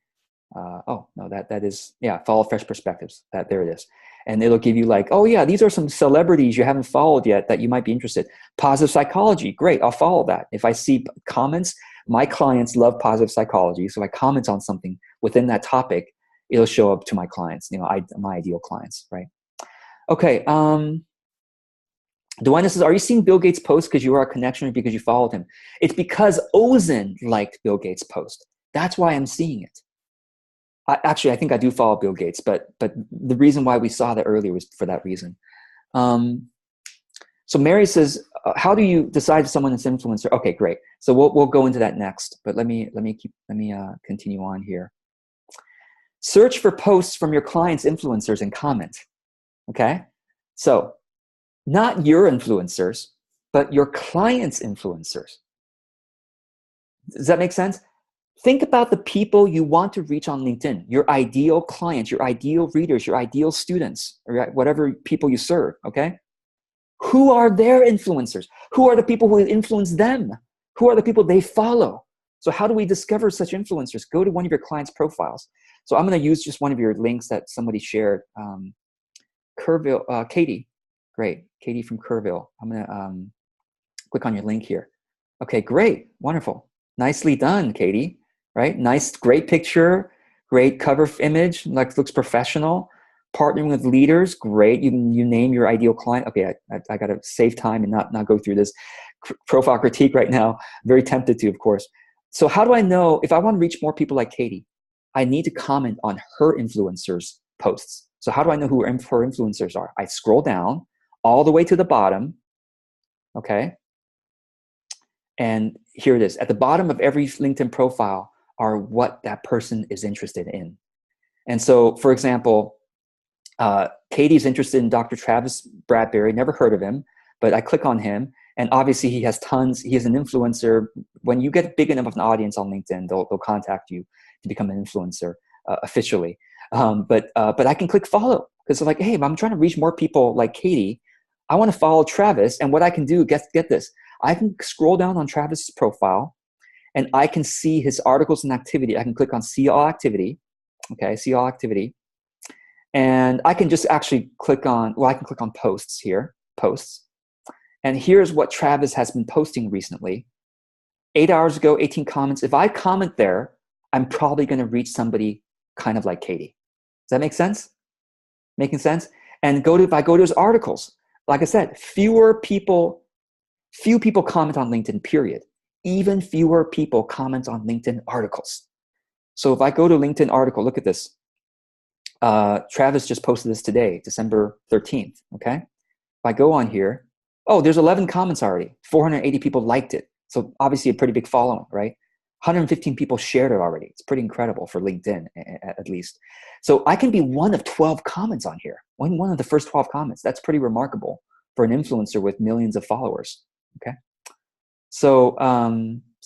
A: oh no, that is, yeah, follow Fresh Perspectives. There it is. And it'll give you like, oh yeah, these are some celebrities you haven't followed yet that you might be interested. Positive psychology, great, I'll follow that. If I see comments, my clients love positive psychology, so if I comment on something within that topic, it'll show up to my clients, my ideal clients, right? Okay, Duana says, are you seeing Bill Gates' post because you are a connection or because you followed him? It's because Ozin liked Bill Gates' post. That's why I'm seeing it. Actually, I think I do follow Bill Gates, but the reason why we saw that earlier was for that reason. So Mary says, how do you decide if someone is an influencer? Okay, great. So we'll go into that next, but let me continue on here. Search for posts from your clients' influencers and comment. Okay, so not your influencers, but your clients' influencers. Does that make sense? Think about the people you want to reach on LinkedIn, your ideal clients, your ideal readers, your ideal students, or whatever people you serve, okay? Who are their influencers? Who are the people who influence them? Who are the people they follow? So how do we discover such influencers? Go to one of your clients' profiles. So I'm going to use just one of your links that somebody shared. Kerrville, Katie. Great. Katie from Kerrville. I'm going to click on your link here. Okay, great. Wonderful. Nicely done, Katie. Right? Nice, great picture, great cover image, like looks professional. Partnering with leaders, great. You name your ideal client. Okay, I got to save time and not go through this profile critique right now. Very tempted to, of course. So how do I know if I want to reach more people like Katie? I need to comment on her influencers' posts. So how do I know who her influencers are? I scroll down all the way to the bottom. Okay. And here it is. At the bottom of every LinkedIn profile are what that person is interested in. And so, for example, Katie's interested in Dr. Travis Bradberry, never heard of him, but I click on him, and obviously he has he's an influencer. When you get big enough of an audience on LinkedIn, they'll contact you to become an influencer officially. But I can click follow, because I'm like, hey, if I'm trying to reach more people like Katie, I want to follow Travis, and what I can do, get this, I can scroll down on Travis's profile, and I can see his articles and activity. I can click on see all activity. Okay, see all activity. And I can just actually click on, well, I can click on posts here, posts. And here's what Travis has been posting recently. 8 hours ago, 18 comments. If I comment there, I'm probably going to reach somebody kind of like Katie. Does that make sense? Making sense? And if I go to his articles, like I said, few people comment on LinkedIn, period. Even fewer people comment on LinkedIn articles. So if I go to LinkedIn article, look at this. Travis just posted this today, December 13th, okay? If I go on here, oh, there's 11 comments already. 480 people liked it. So obviously a pretty big following, right? 115 people shared it already. It's pretty incredible for LinkedIn, at least. So I can be one of 12 comments on here. One of the first 12 comments. That's pretty remarkable for an influencer with millions of followers, okay? So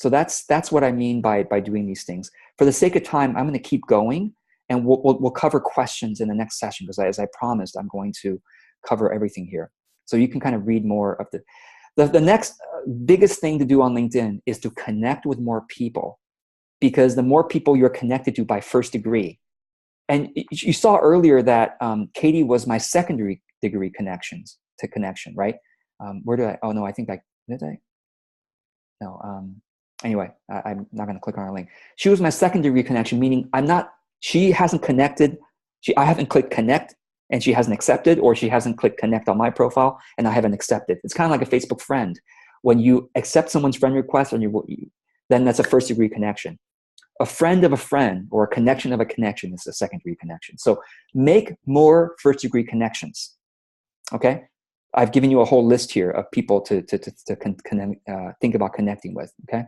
A: that's what I mean by doing these things. For the sake of time, I'm going to keep going, and we'll cover questions in the next session, because as I promised, I'm going to cover everything here. So you can kind of read more of the next biggest thing to do on LinkedIn is to connect with more people, because the more people you're connected to by first degree, and you saw earlier that Katie was my secondary degree connection, right? Where did I? Oh no, I think did I? No. Anyway, I'm not going to click on her link. She was my second degree connection, meaning she hasn't connected. I haven't clicked connect, and she hasn't accepted, or she hasn't clicked connect on my profile, and I haven't accepted. It's kind of like a Facebook friend. When you accept someone's friend request, then that's a first degree connection. A friend of a friend, or a connection of a connection, is a second degree connection. So make more first degree connections. Okay? I've given you a whole list here of people to think about connecting with, okay?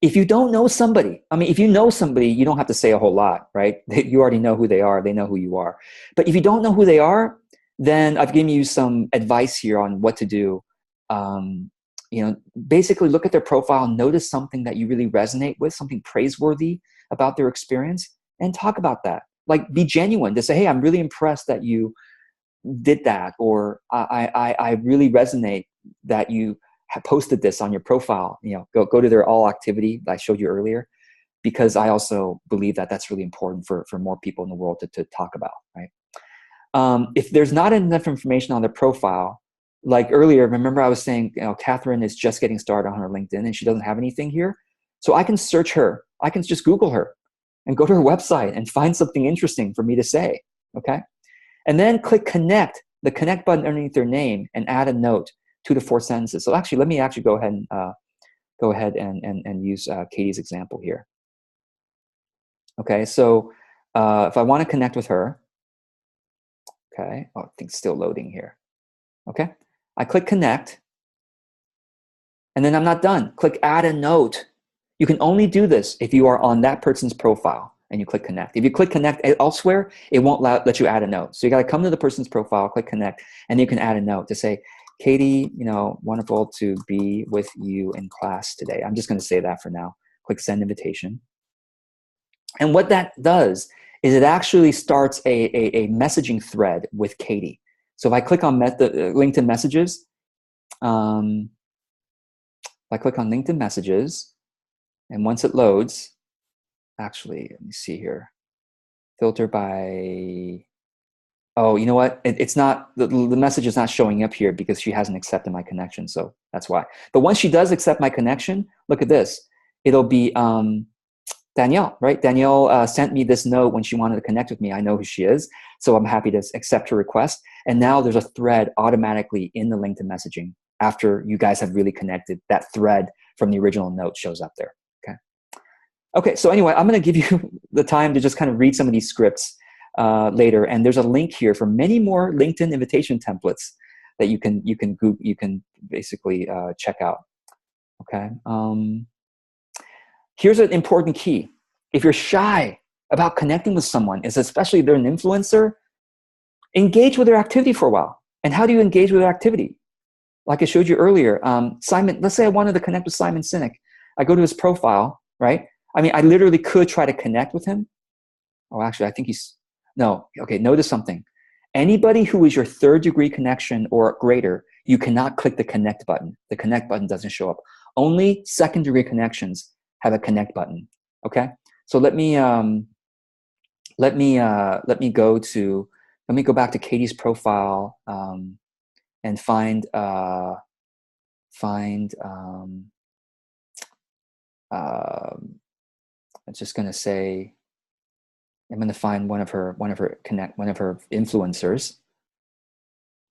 A: If you don't know somebody, I mean, if you know somebody, you don't have to say a whole lot, right? You already know who they are. They know who you are. But if you don't know who they are, then I've given you some advice here on what to do. You know, basically look at their profile, notice something that you really resonate with, something praiseworthy about their experience, and talk about that. Like, be genuine to say, hey, I'm really impressed that you did that, or I really resonate that you have posted this on your profile. You know, go to their all activity that I showed you earlier, because I also believe that that's really important for more people in the world to talk about, right? If there's not enough information on their profile, like earlier, remember I was saying, you know, Catherine is just getting started on her LinkedIn and she doesn't have anything here. So I can search her. I can just Google her and go to her website and find something interesting for me to say, okay? And then click connect, the connect button underneath their name, and add a note, 2 to 4 sentences. So actually, let me actually go ahead and use Katie's example here. Okay, so if I want to connect with her, okay, oh, I think it's still loading here. Okay, I click connect, and then I'm not done. Click add a note. You can only do this if you are on that person's profile and you click connect. If you click connect elsewhere, it won't let you add a note. So you got to come to the person's profile, click connect, and you can add a note to say, Katie, you know, wonderful to be with you in class today. I'm just going to say that for now. Click send invitation. And what that does is it actually starts a messaging thread with Katie. So if I click on the LinkedIn messages, if I click on LinkedIn messages, and once it loads, actually, let me see here. Filter by, oh, you know what? It's not, the message is not showing up here because she hasn't accepted my connection. So that's why. But once she does accept my connection, look at this. It'll be Danielle, right? Danielle sent me this note when she wanted to connect with me. I know who she is. So I'm happy to accept her request. And now there's a thread automatically in the LinkedIn messaging after you guys have really connected. That thread from the original note shows up there. Okay, so anyway, I'm going to give you the time to just kind of read some of these scripts later, and there's a link here for many more LinkedIn invitation templates that you can basically check out. Okay, here's an important key: if you're shy about connecting with someone, especially if they're an influencer, engage with their activity for a while. And how do you engage with their activity? Like I showed you earlier, Simon. Let's say I wanted to connect with Simon Sinek. I go to his profile, right? I mean, I literally could try to connect with him. Oh, actually, I think no, okay, notice something. Anybody who is your 3rd degree connection or greater, you cannot click the connect button. The connect button doesn't show up. Only 2nd degree connections have a connect button, okay? So let me go back to Katie's profile and find I'm just going to say, I'm going to find one of her influencers.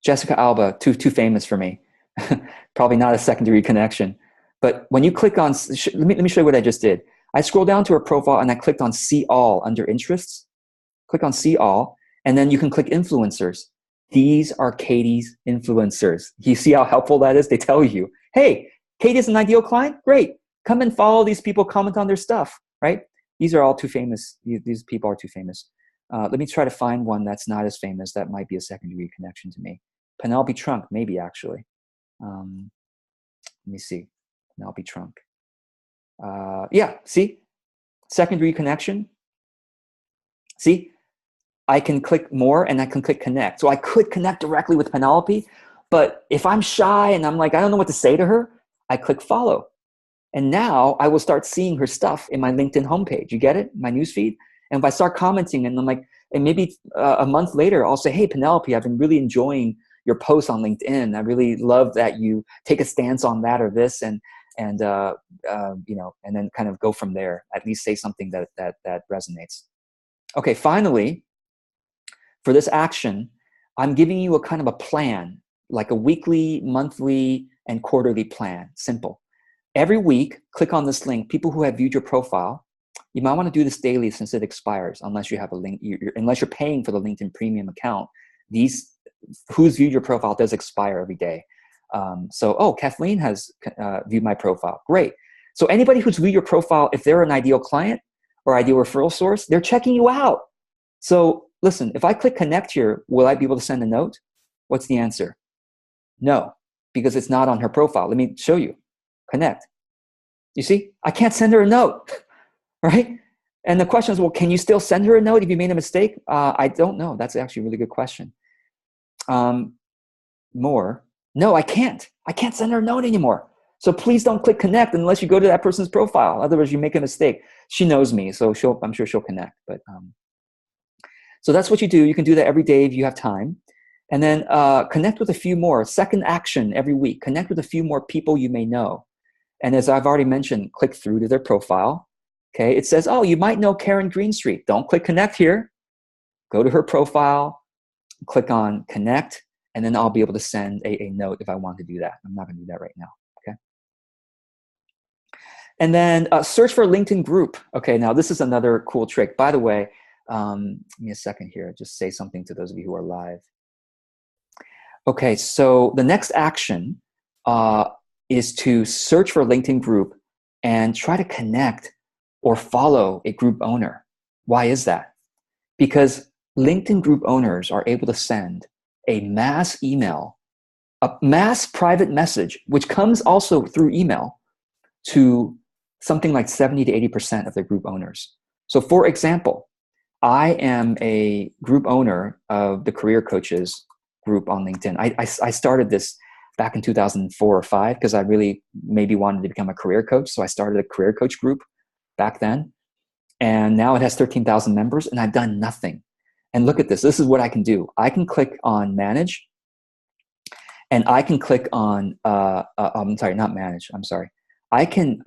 A: Jessica Alba, too famous for me. Probably not a 2nd degree connection. But when you click on, let me show you what I just did. I scrolled down to her profile and I clicked on see all under interests. Click on see all, and then you can click influencers. These are Katie's influencers. You see how helpful that is? They tell you, hey, Katie is an ideal client? Great. Come and follow these people, comment on their stuff, right? These are all too famous. These people are too famous. Let me try to find one that's not as famous. That might be a 2nd degree connection to me. Penelope Trunk, maybe actually. Let me see. Penelope Trunk. Yeah, see? 2nd degree connection. See? I can click more and I can click connect. So I could connect directly with Penelope, but if I'm shy and I'm like, I don't know what to say to her, I click follow. And now I will start seeing her stuff in my LinkedIn homepage. You get it? My newsfeed. And if I start commenting and I'm like, and maybe a month later, I'll say, hey, Penelope, I've been really enjoying your posts on LinkedIn. I really love that you take a stance on that or this, and you know, and then kind of go from there. At least say something that resonates. Okay, finally, for this action, I'm giving you a kind of a plan, like a weekly, monthly, and quarterly plan. Simple. Every week, click on this link. People who have viewed your profile, you might want to do this daily since it expires, unless you have a link. Unless you're paying for the LinkedIn Premium account. These who's viewed your profile does expire every day. So, oh, Kathleen has viewed my profile. Great. So anybody who's viewed your profile, if they're an ideal client or ideal referral source, they're checking you out. So listen, if I click connect here, will I be able to send a note? What's the answer? No, because it's not on her profile. Let me show you. Connect. You see, I can't send her a note, right? And the question is, well, can you still send her a note if you made a mistake? I don't know. That's actually a really good question. More. No, I can't. I can't send her a note anymore. So please don't click connect unless you go to that person's profile. Otherwise, you make a mistake. She knows me, so I'm sure she'll connect. But so that's what you do. You can do that every day if you have time. And then connect with a few more. Second action every week. Connect with a few more people you may know. And as I've already mentioned, click through to their profile. Okay, it says, oh, you might know Karen Greenstreet. Don't click connect here. Go to her profile, click on connect, and then I'll be able to send a note if I want to do that. I'm not going to do that right now. Okay. And then search for a LinkedIn group. Okay, now this is another cool trick. By the way, give me a second here. Just say something to those of you who are live. Okay, so the next action is to search for a LinkedIn group and try to connect or follow a group owner. Why is that? Because LinkedIn group owners are able to send a mass email, a mass private message, which comes also through email, to something like 70 to 80% of their group owners. So for example, I am a group owner of the Career Coaches group on LinkedIn. I started this back in 2004 or 5 because I really maybe wanted to become a career coach. So I started a career coach group back then. And now it has 13,000 members and I've done nothing. And look at this. This is what I can do. I can click on manage and I can click on, I'm sorry, not manage. I'm sorry. I can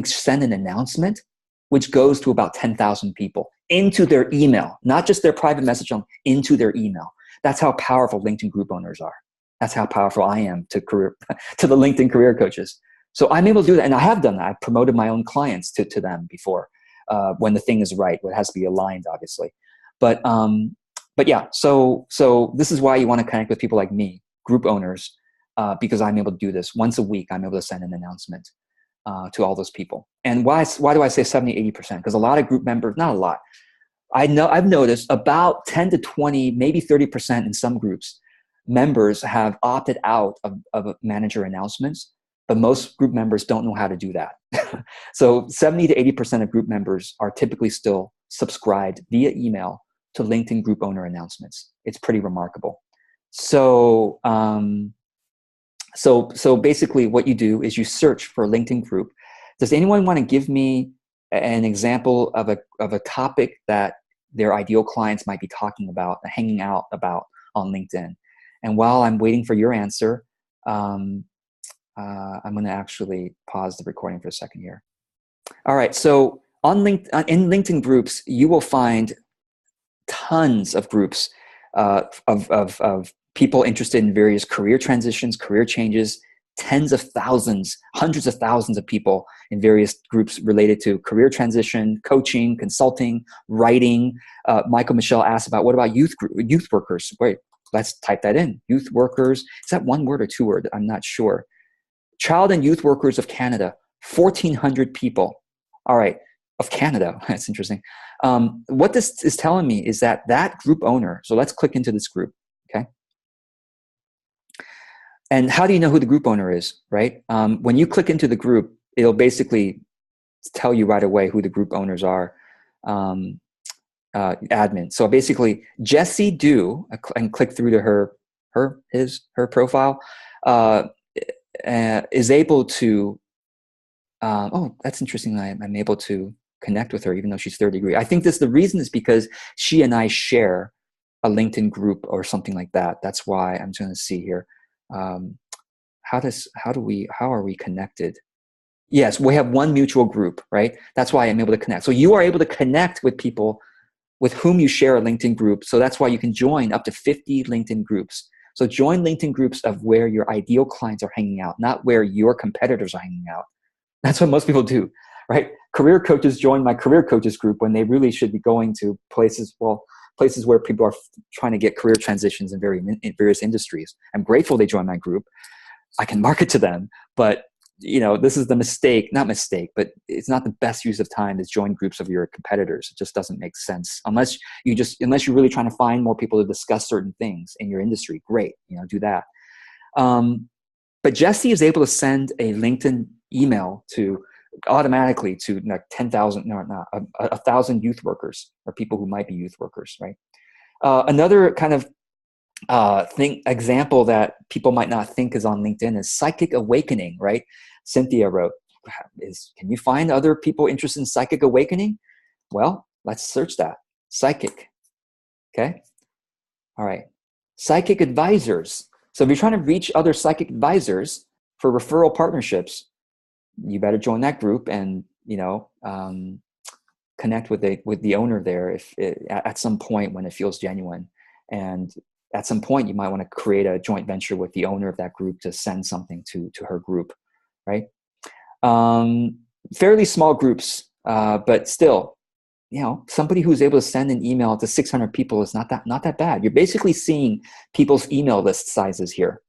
A: send an announcement which goes to about 10,000 people into their email, not just their private message, into their email. That's how powerful LinkedIn group owners are. That's how powerful I am to the LinkedIn career coaches. So I'm able to do that, and I have done that. I've promoted my own clients to them before when the thing is right. It has to be aligned, obviously. But yeah, so this is why you want to connect with people like me, group owners, because I'm able to do this once a week. I'm able to send an announcement to all those people. And why do I say 70, 80%? Because a lot of group members, not a lot. I've noticed about 10 to 20, maybe 30% in some groups, members have opted out of manager announcements. But most group members don't know how to do that. So 70 to 80% of group members are typically still subscribed via email to LinkedIn group owner announcements. It's pretty remarkable. So basically what you do is you search for a LinkedIn group. Does anyone want to give me an example of a topic that their ideal clients might be talking about, hanging out about on LinkedIn? And while I'm waiting for your answer, I'm going to actually pause the recording for a second here. All right. So in LinkedIn groups, you will find tons of groups of people interested in various career transitions, career changes, tens of thousands, hundreds of thousands of people in various groups related to career transition, coaching, consulting, writing. Michael Michelle asked about, what about youth workers? Wait, let's type that in. Youth workers. Is that one word or two word? I'm not sure. Child and Youth Workers of Canada, 1,400 people. All right, of Canada. That's interesting. What this is telling me is that group owner, so let's click into this group, okay? And how do you know who the group owner is, right? When you click into the group, it'll basically tell you right away who the group owners are, admin. So basically, Jessie Du, and click through to her profile, is able to, oh, that's interesting. I'm able to connect with her even though she's third degree. I think the reason is because she and I share a LinkedIn group or something like that. That's why I'm going to see here. How are we connected? Yes, we have one mutual group, right? That's why I'm able to connect. So you are able to connect with people with whom you share a LinkedIn group. So that's why you can join up to 50 LinkedIn groups. So join LinkedIn groups of where your ideal clients are hanging out, not where your competitors are hanging out. That's what most people do, right? Career coaches join my career coaches group when they really should be going to places places where people are trying to get career transitions in various industries. I'm grateful they joined my group. I can market to them, but this is the mistake, not mistake, but it's not the best use of time to join groups of your competitors. It just doesn't make sense unless you're really trying to find more people to discuss certain things in your industry. Great, do that. But Jesse is able to send a LinkedIn email automatically to like 10,000, no, not 1,000 youth workers or people who might be youth workers, right? Another kind of example that people might not think is on LinkedIn is Psychic Awakening, right? Cynthia wrote, can you find other people interested in Psychic Awakening? Well, let's search that. Psychic. Okay. All right. Psychic advisors. So if you're trying to reach other psychic advisors for referral partnerships, you better join that group and, connect with the owner there at some point when it feels genuine. And at some point, you might want to create a joint venture with the owner of that group to send something to her group, right? Fairly small groups, but still, somebody who's able to send an email to 600 people is not that bad. You're basically seeing people's email list sizes here.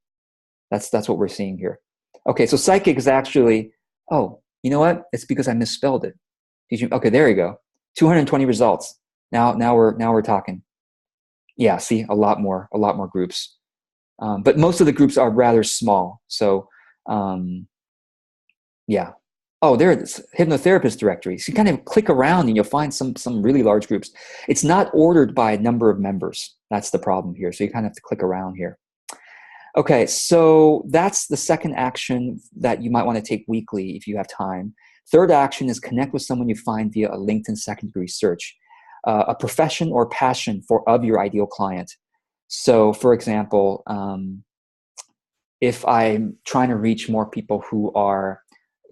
A: That's what we're seeing here. Okay, so Psychic is actually, you know what? It's because I misspelled it. Okay, there you go. 220 results. Now we're talking. Yeah, see, a lot more groups. But most of the groups are rather small. So, yeah. Oh, there it is, hypnotherapist directory. So you kind of click around and you'll find some really large groups. It's not ordered by number of members. That's the problem here. So you kind of have to click around here. Okay, so that's the second action that you might want to take weekly if you have time. Third action is connect with someone you find via a LinkedIn second degree search. A profession or passion of your ideal client. So, for example, if I'm trying to reach more people who are,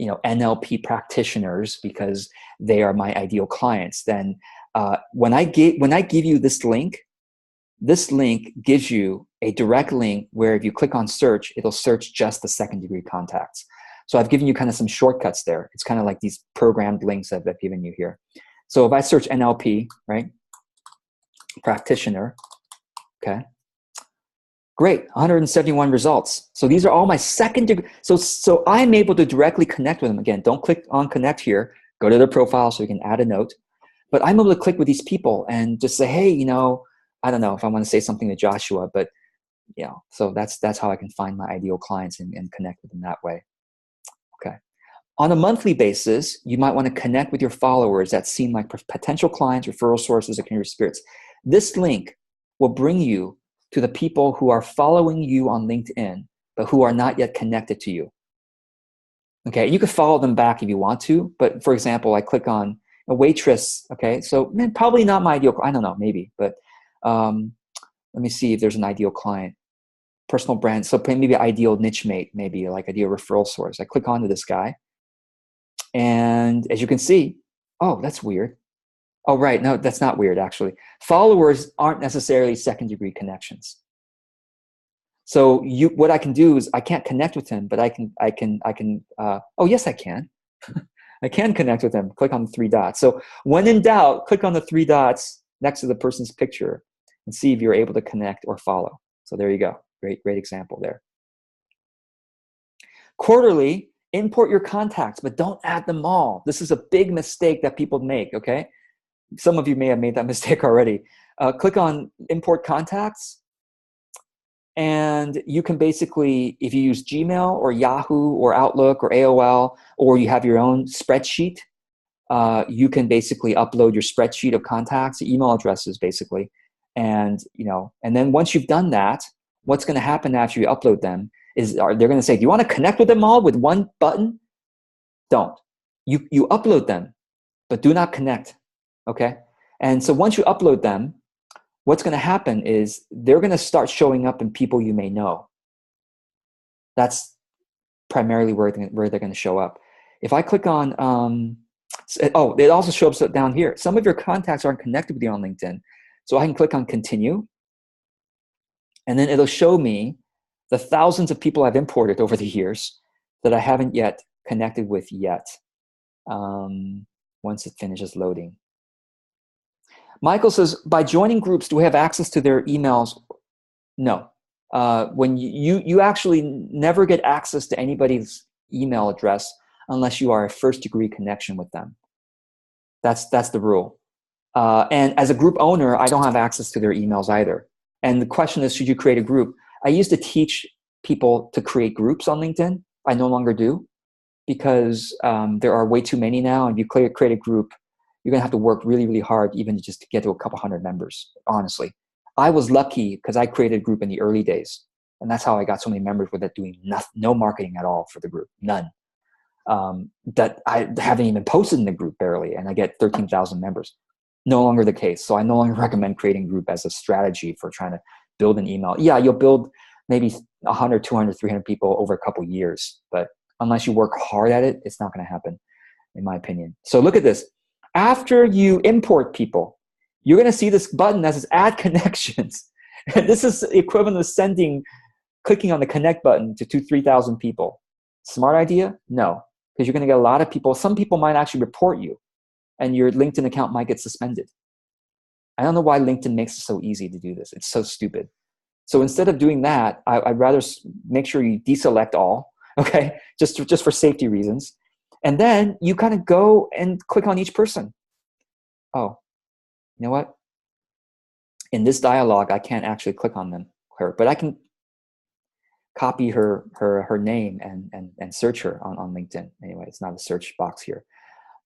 A: NLP practitioners because they are my ideal clients, then when I give you this link gives you a direct link where if you click on search, it'll search just the second degree contacts. So I've given you kind of some shortcuts there. It's kind of like these programmed links that I've given you here. So if I search NLP, right, practitioner, okay, great, 171 results. So these are all my second degree. So I'm able to directly connect with them. Again, don't click on connect here. Go to their profile so you can add a note. But I'm able to click with these people and just say, hey, I don't know if I want to say something to Joshua, but so that's how I can find my ideal clients and connect with them that way. Okay. On a monthly basis, you might want to connect with your followers that seem like potential clients, referral sources, or kindred spirits. This link will bring you to the people who are following you on LinkedIn, but who are not yet connected to you. Okay, you could follow them back if you want to, but for example, I click on a waitress. Okay, so probably not my ideal, I don't know, maybe, but let me see if there's an ideal client. Personal brand, so maybe ideal niche mate, maybe like ideal referral source. I click onto this guy. And as you can see, oh, that's weird. Oh, right. No, that's not weird, actually. Followers aren't necessarily second degree connections. So what I can do is I can't connect with him, but I can, oh, yes, I can. I can connect with him. Click on the three dots. So when in doubt, click on the three dots next to the person's picture and see if you're able to connect or follow. So there you go. Great example there. Quarterly, import your contacts, but don't add them all. This is a big mistake that people make, okay? Some of you may have made that mistake already. Click on import contacts, and you can basically, if you use Gmail or Yahoo or Outlook or AOL, or you have your own spreadsheet, you can basically upload your spreadsheet of contacts, email addresses basically. And, and then once you've done that, what's going to happen after you upload them is they're going to say, do you want to connect with them all with one button? Don't. You upload them, but do not connect, okay? And so once you upload them, what's going to happen is they're going to start showing up in people you may know. That's primarily where they're going to show up. If I click on, it also shows up down here. Some of your contacts aren't connected with you on LinkedIn. So I can click on continue, and then it'll show me the thousands of people I've imported over the years that I haven't yet connected with yet, once it finishes loading. Michael says, by joining groups, do we have access to their emails? No. When you actually never get access to anybody's email address unless you are a first degree connection with them. That's the rule. And as a group owner, I don't have access to their emails either. And the question is, should you create a group? I used to teach people to create groups on LinkedIn. I no longer do, because there are way too many now. And if you create a group, you're going to have to work really, really hard even just to get to a couple hundred members, honestly. I was lucky because I created a group in the early days. And that's how I got so many members without doing no marketing at all for the group, none. That I haven't even posted in the group barely, and I get 13,000 members. No longer the case. So I no longer recommend creating a group as a strategy for trying to build an email. Yeah, you'll build maybe 100, 200, 300 people over a couple years, but unless you work hard at it, it's not going to happen, in my opinion. So look at this. After you import people, you're going to see this button that says add connections. And this is equivalent of clicking on the connect button to 3,000 people. Smart idea? No, because you're going to get a lot of people. Some people might actually report you, and your LinkedIn account might get suspended. I don't know why LinkedIn makes it so easy to do this. It's so stupid. So instead of doing that, I'd rather make sure you deselect all, okay, just for safety reasons. And then you kind of go and click on each person. Oh, you know what? In this dialogue, I can't actually click on her, but I can copy her name and search her on LinkedIn. Anyway, it's not a search box here,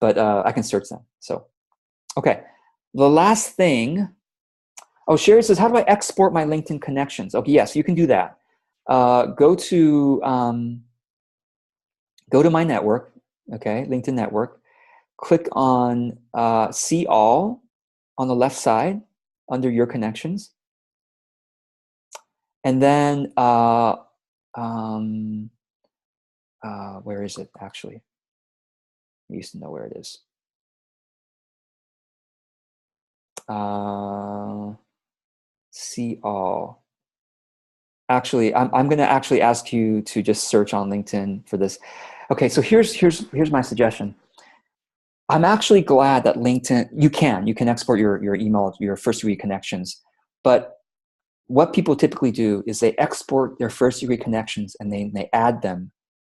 A: but I can search them. So, okay. The last thing, Sherry says, how do I export my LinkedIn connections? Okay, yes, you can do that. Go to my network, okay, LinkedIn network. Click on See All on the left side under Your Connections. And then, where is it actually? I used to know where it is. See All. Actually, I'm going to actually ask you to just search on LinkedIn for this. Okay, so here's my suggestion. I'm actually glad that LinkedIn, you can export your email, your first degree connections, but what people typically do is they export their first degree connections and they add them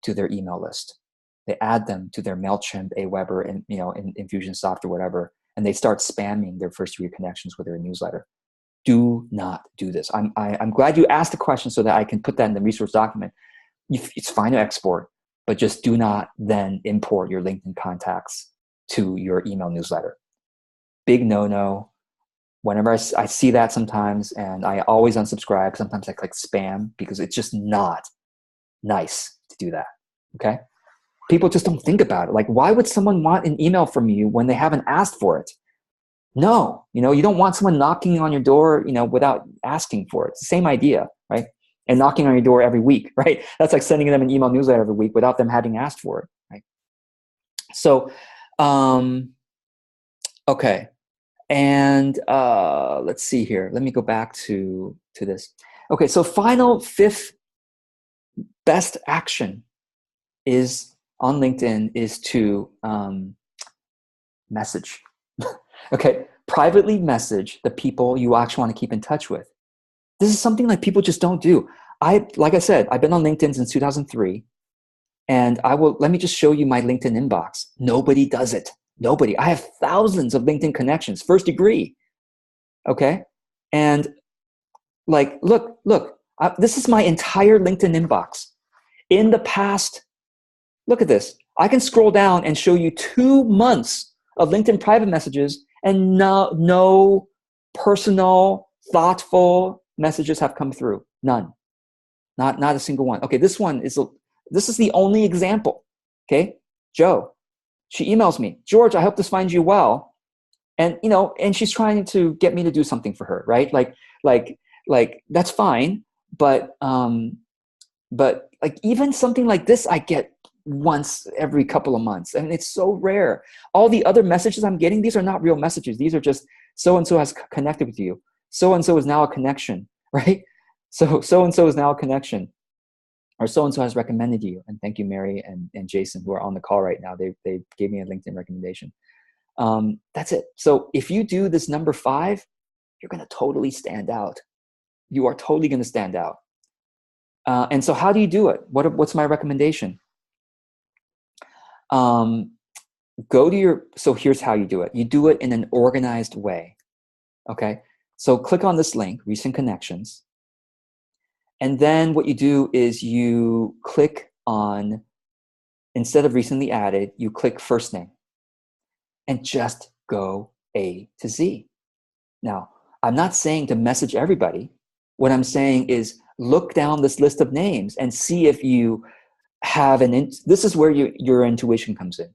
A: to their email list. They add them to their MailChimp, Aweber, and Infusionsoft or whatever, and they start spamming their first degree connections with their newsletter. Do not do this. I'm glad you asked the question so that I can put that in the resource document. It's fine to export, but just do not then import your LinkedIn contacts to your email newsletter. Big no-no. Whenever I see that sometimes, and I always unsubscribe, sometimes I click spam because it's just not nice to do that, okay? People just don't think about it. Like, why would someone want an email from you when they haven't asked for it? No, you don't want someone knocking on your door, without asking for it. It's the same idea, right? And knocking on your door every week, right? That's like sending them an email newsletter every week without them having asked for it, right? So, okay. And let's see here. Let me go back to this. Okay, so final fifth best action is on LinkedIn is to message. Okay, privately message the people you actually want to keep in touch with. This is something like people just don't do. Like I said, I've been on LinkedIn since 2003, and let me just show you my LinkedIn inbox. Nobody does it. Nobody. I have thousands of LinkedIn connections, first degree. Okay, and like, look, this is my entire LinkedIn inbox. In the past, look at this. I can scroll down and show you 2 months of LinkedIn private messages, and no personal, thoughtful messages have come through. None. Not a single one. Okay, this is the only example. Okay, Joe, she emails me, George, I hope this finds you well. And, and she's trying to get me to do something for her, right? Like that's fine. But like even something like this, I get once every couple of months, and it's so rare. All the other messages I'm getting, these are not real messages. These are just so-and-so has connected with you. So-and-so is now a connection, right? So-and-so is now a connection, or so-and-so has recommended you. And thank you, Mary and Jason, who are on the call right now. They gave me a LinkedIn recommendation. That's it. So if you do this number 5, you're going to totally stand out. You are totally going to stand out. And so how do you do it? What's my recommendation? So here's how you do it. You do it in an organized way. Okay. So click on this link, recent connections. And then what you do is you click on, instead of recently added, you click first name and just go A to Z. Now, I'm not saying to message everybody. What I'm saying is look down this list of names and see if you have this is where your intuition comes in.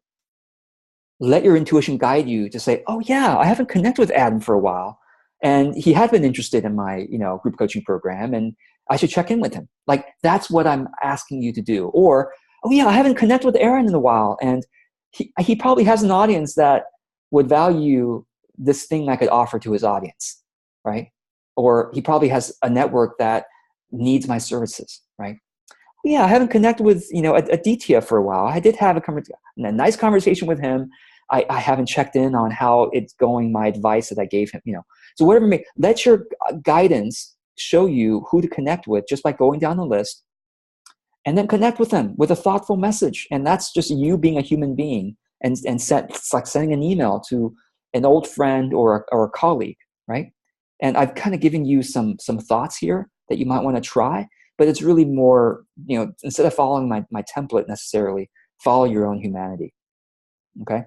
A: Let your intuition guide you to say, oh yeah, I haven't connected with Adam for a while. And he had been interested in my, group coaching program, and I should check in with him. Like, that's what I'm asking you to do. Or, oh yeah, I haven't connected with Aaron in a while, and he probably has an audience that would value this thing I could offer to his audience, right? Or he probably has a network that needs my services, right? Yeah, I haven't connected with, Aditya for a while. I did have a nice conversation with him. I haven't checked in on how it's going, my advice that I gave him, So whatever, let your guidance show you who to connect with just by going down the list, and then connect with them with a thoughtful message. And that's just you being a human being, and it's like sending an email to an old friend or a colleague, right? And I've kind of given you some thoughts here that you might want to try, but it's really more, instead of following my template necessarily, follow your own humanity, okay?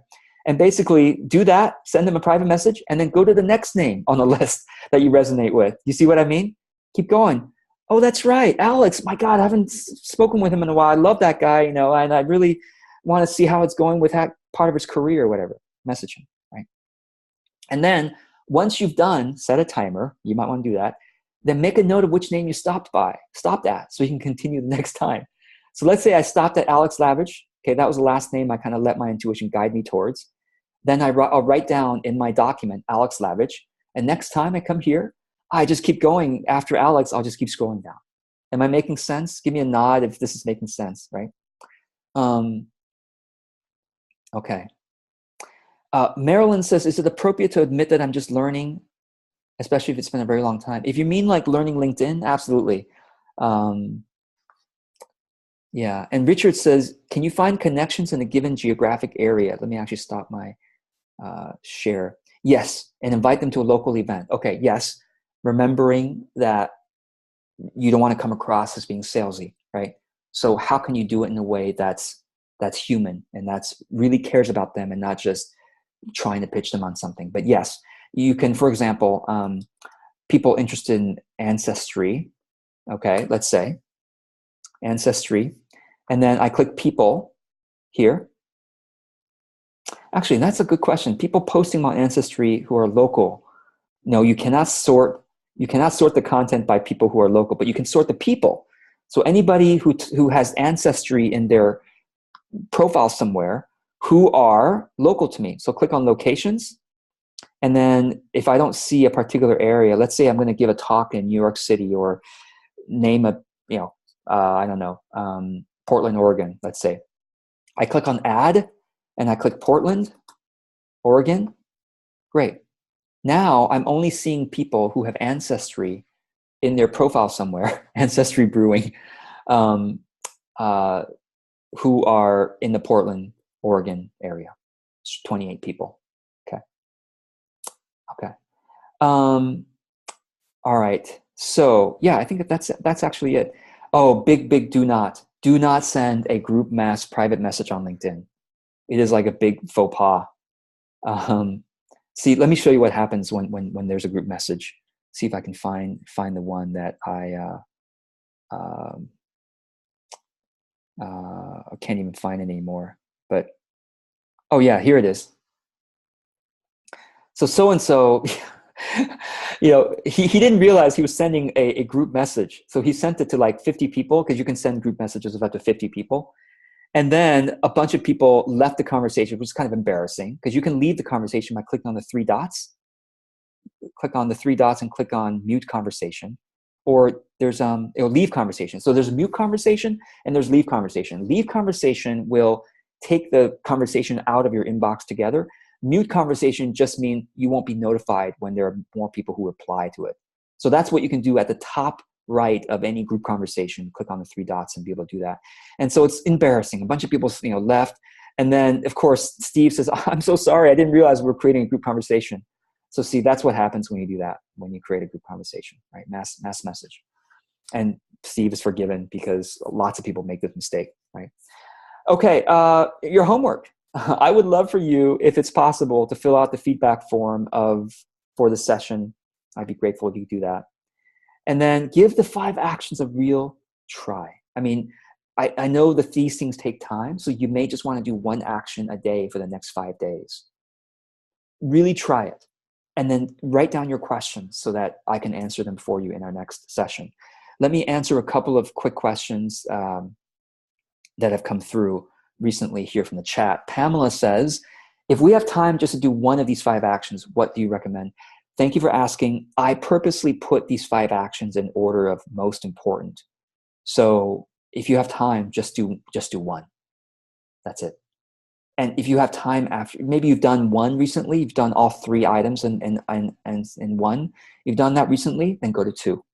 A: And basically do that, send them a private message, and then go to the next name on the list that you resonate with. You see what I mean? Keep going. Oh, that's right, Alex. My God, I haven't spoken with him in a while. I love that guy, and I really want to see how it's going with that part of his career or whatever. Message him, right? And then once you've done, set a timer. You might want to do that. Then make a note of which name you stopped at, so you can continue the next time. So let's say I stopped at Alex Lavage. Okay, that was the last name I kind of let my intuition guide me towards. Then I'll write down in my document, Alex Lavage. And next time I come here, I just keep going. After Alex, I'll just keep scrolling down. Am I making sense? Give me a nod if this is making sense, right? Okay. Marilyn says, is it appropriate to admit that I'm just learning, especially if it's been a very long time? If you mean like learning LinkedIn, absolutely. Yeah. And Richard says, can you find connections in a given geographic area? Let me actually stop my share. Yes. And invite them to a local event. Okay. Yes. Remembering that you don't want to come across as being salesy, right? So how can you do it in a way that's human and that's really cares about them and not just trying to pitch them on something? But yes, you can, for example, people interested in ancestry. Okay. Let's say ancestry. And then I click people here. Actually, that's a good question. People posting about ancestry who are local. No, you cannot sort the content by people who are local, but you can sort the people. So anybody who has ancestry in their profile somewhere who are local to me. So click on locations. And then if I don't see a particular area, let's say I'm going to give a talk in New York City or name a, I don't know, Portland, Oregon, let's say. I click on add and I click Portland, Oregon. Great. Now I'm only seeing people who have ancestry in their profile somewhere, Ancestry Brewing, who are in the Portland, Oregon area. It's 28 people. Okay. All right. So yeah, I think that's actually it. Oh, big do not send a group mass private message on LinkedIn. It is like a big faux pas. See, let me show you what happens when there's a group message. See if I can find the one that I can't even find it anymore. But oh yeah, here it is. So-and-so, he didn't realize he was sending a group message. So he sent it to like 50 people, because you can send group messages of up to 50 people. And then a bunch of people left the conversation, which is kind of embarrassing, because you can leave the conversation by clicking on the three dots. Click on the three dots and click on mute conversation. Or there's leave conversation. So there's mute conversation and there's leave conversation. Leave conversation will take the conversation out of your inbox together. Mute conversation just means you won't be notified when there are more people who reply to it. So that's what you can do at the top right of any group conversation. Click on the three dots and be able to do that. And so it's embarrassing. A bunch of people, left. And then, of course, Steve says, I'm so sorry. I didn't realize we're creating a group conversation. So see, that's what happens when you do that, when you create a group conversation, right? Mass message. And Steve is forgiven because lots of people make this mistake, right? Okay, your homework. I would love for you, if it's possible, to fill out the feedback form for the session. I'd be grateful if you do that. And then give the 5 actions a real try. I mean, I know that these things take time, so you may just want to do 1 action a day for the next 5 days. Really try it. And then write down your questions so that I can answer them for you in our next session. Let me answer a couple of quick questions that have come through recently here from the chat. Pamela says, if we have time just to do 1 of these 5 actions, what do you recommend? Thank you for asking. I purposely put these 5 actions in order of most important. So if you have time, just do 1. That's it. And if you have time after, maybe you've done 1 recently, you've done all 3 items in 1, you've done that recently, then go to 2.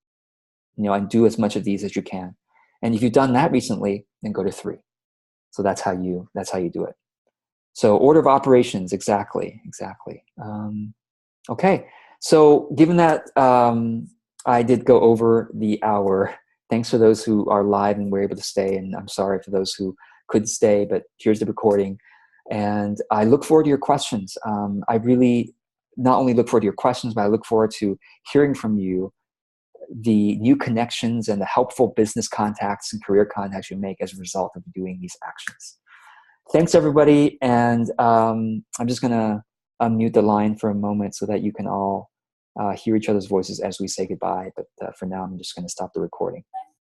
A: And do as much of these as you can. And if you've done that recently, then go to 3. So that's how you do it. So order of operations, exactly. Okay. So given that I did go over the hour, thanks for those who are live and were able to stay. And I'm sorry for those who couldn't stay, but here's the recording. And I look forward to your questions. I really not only look forward to your questions, but I look forward to hearing from you the new connections and the helpful business contacts and career contacts you make as a result of doing these actions. Thanks, everybody. And I'm just going to unmute the line for a moment so that you can all hear each other's voices as we say goodbye. But for now, I'm just going to stop the recording.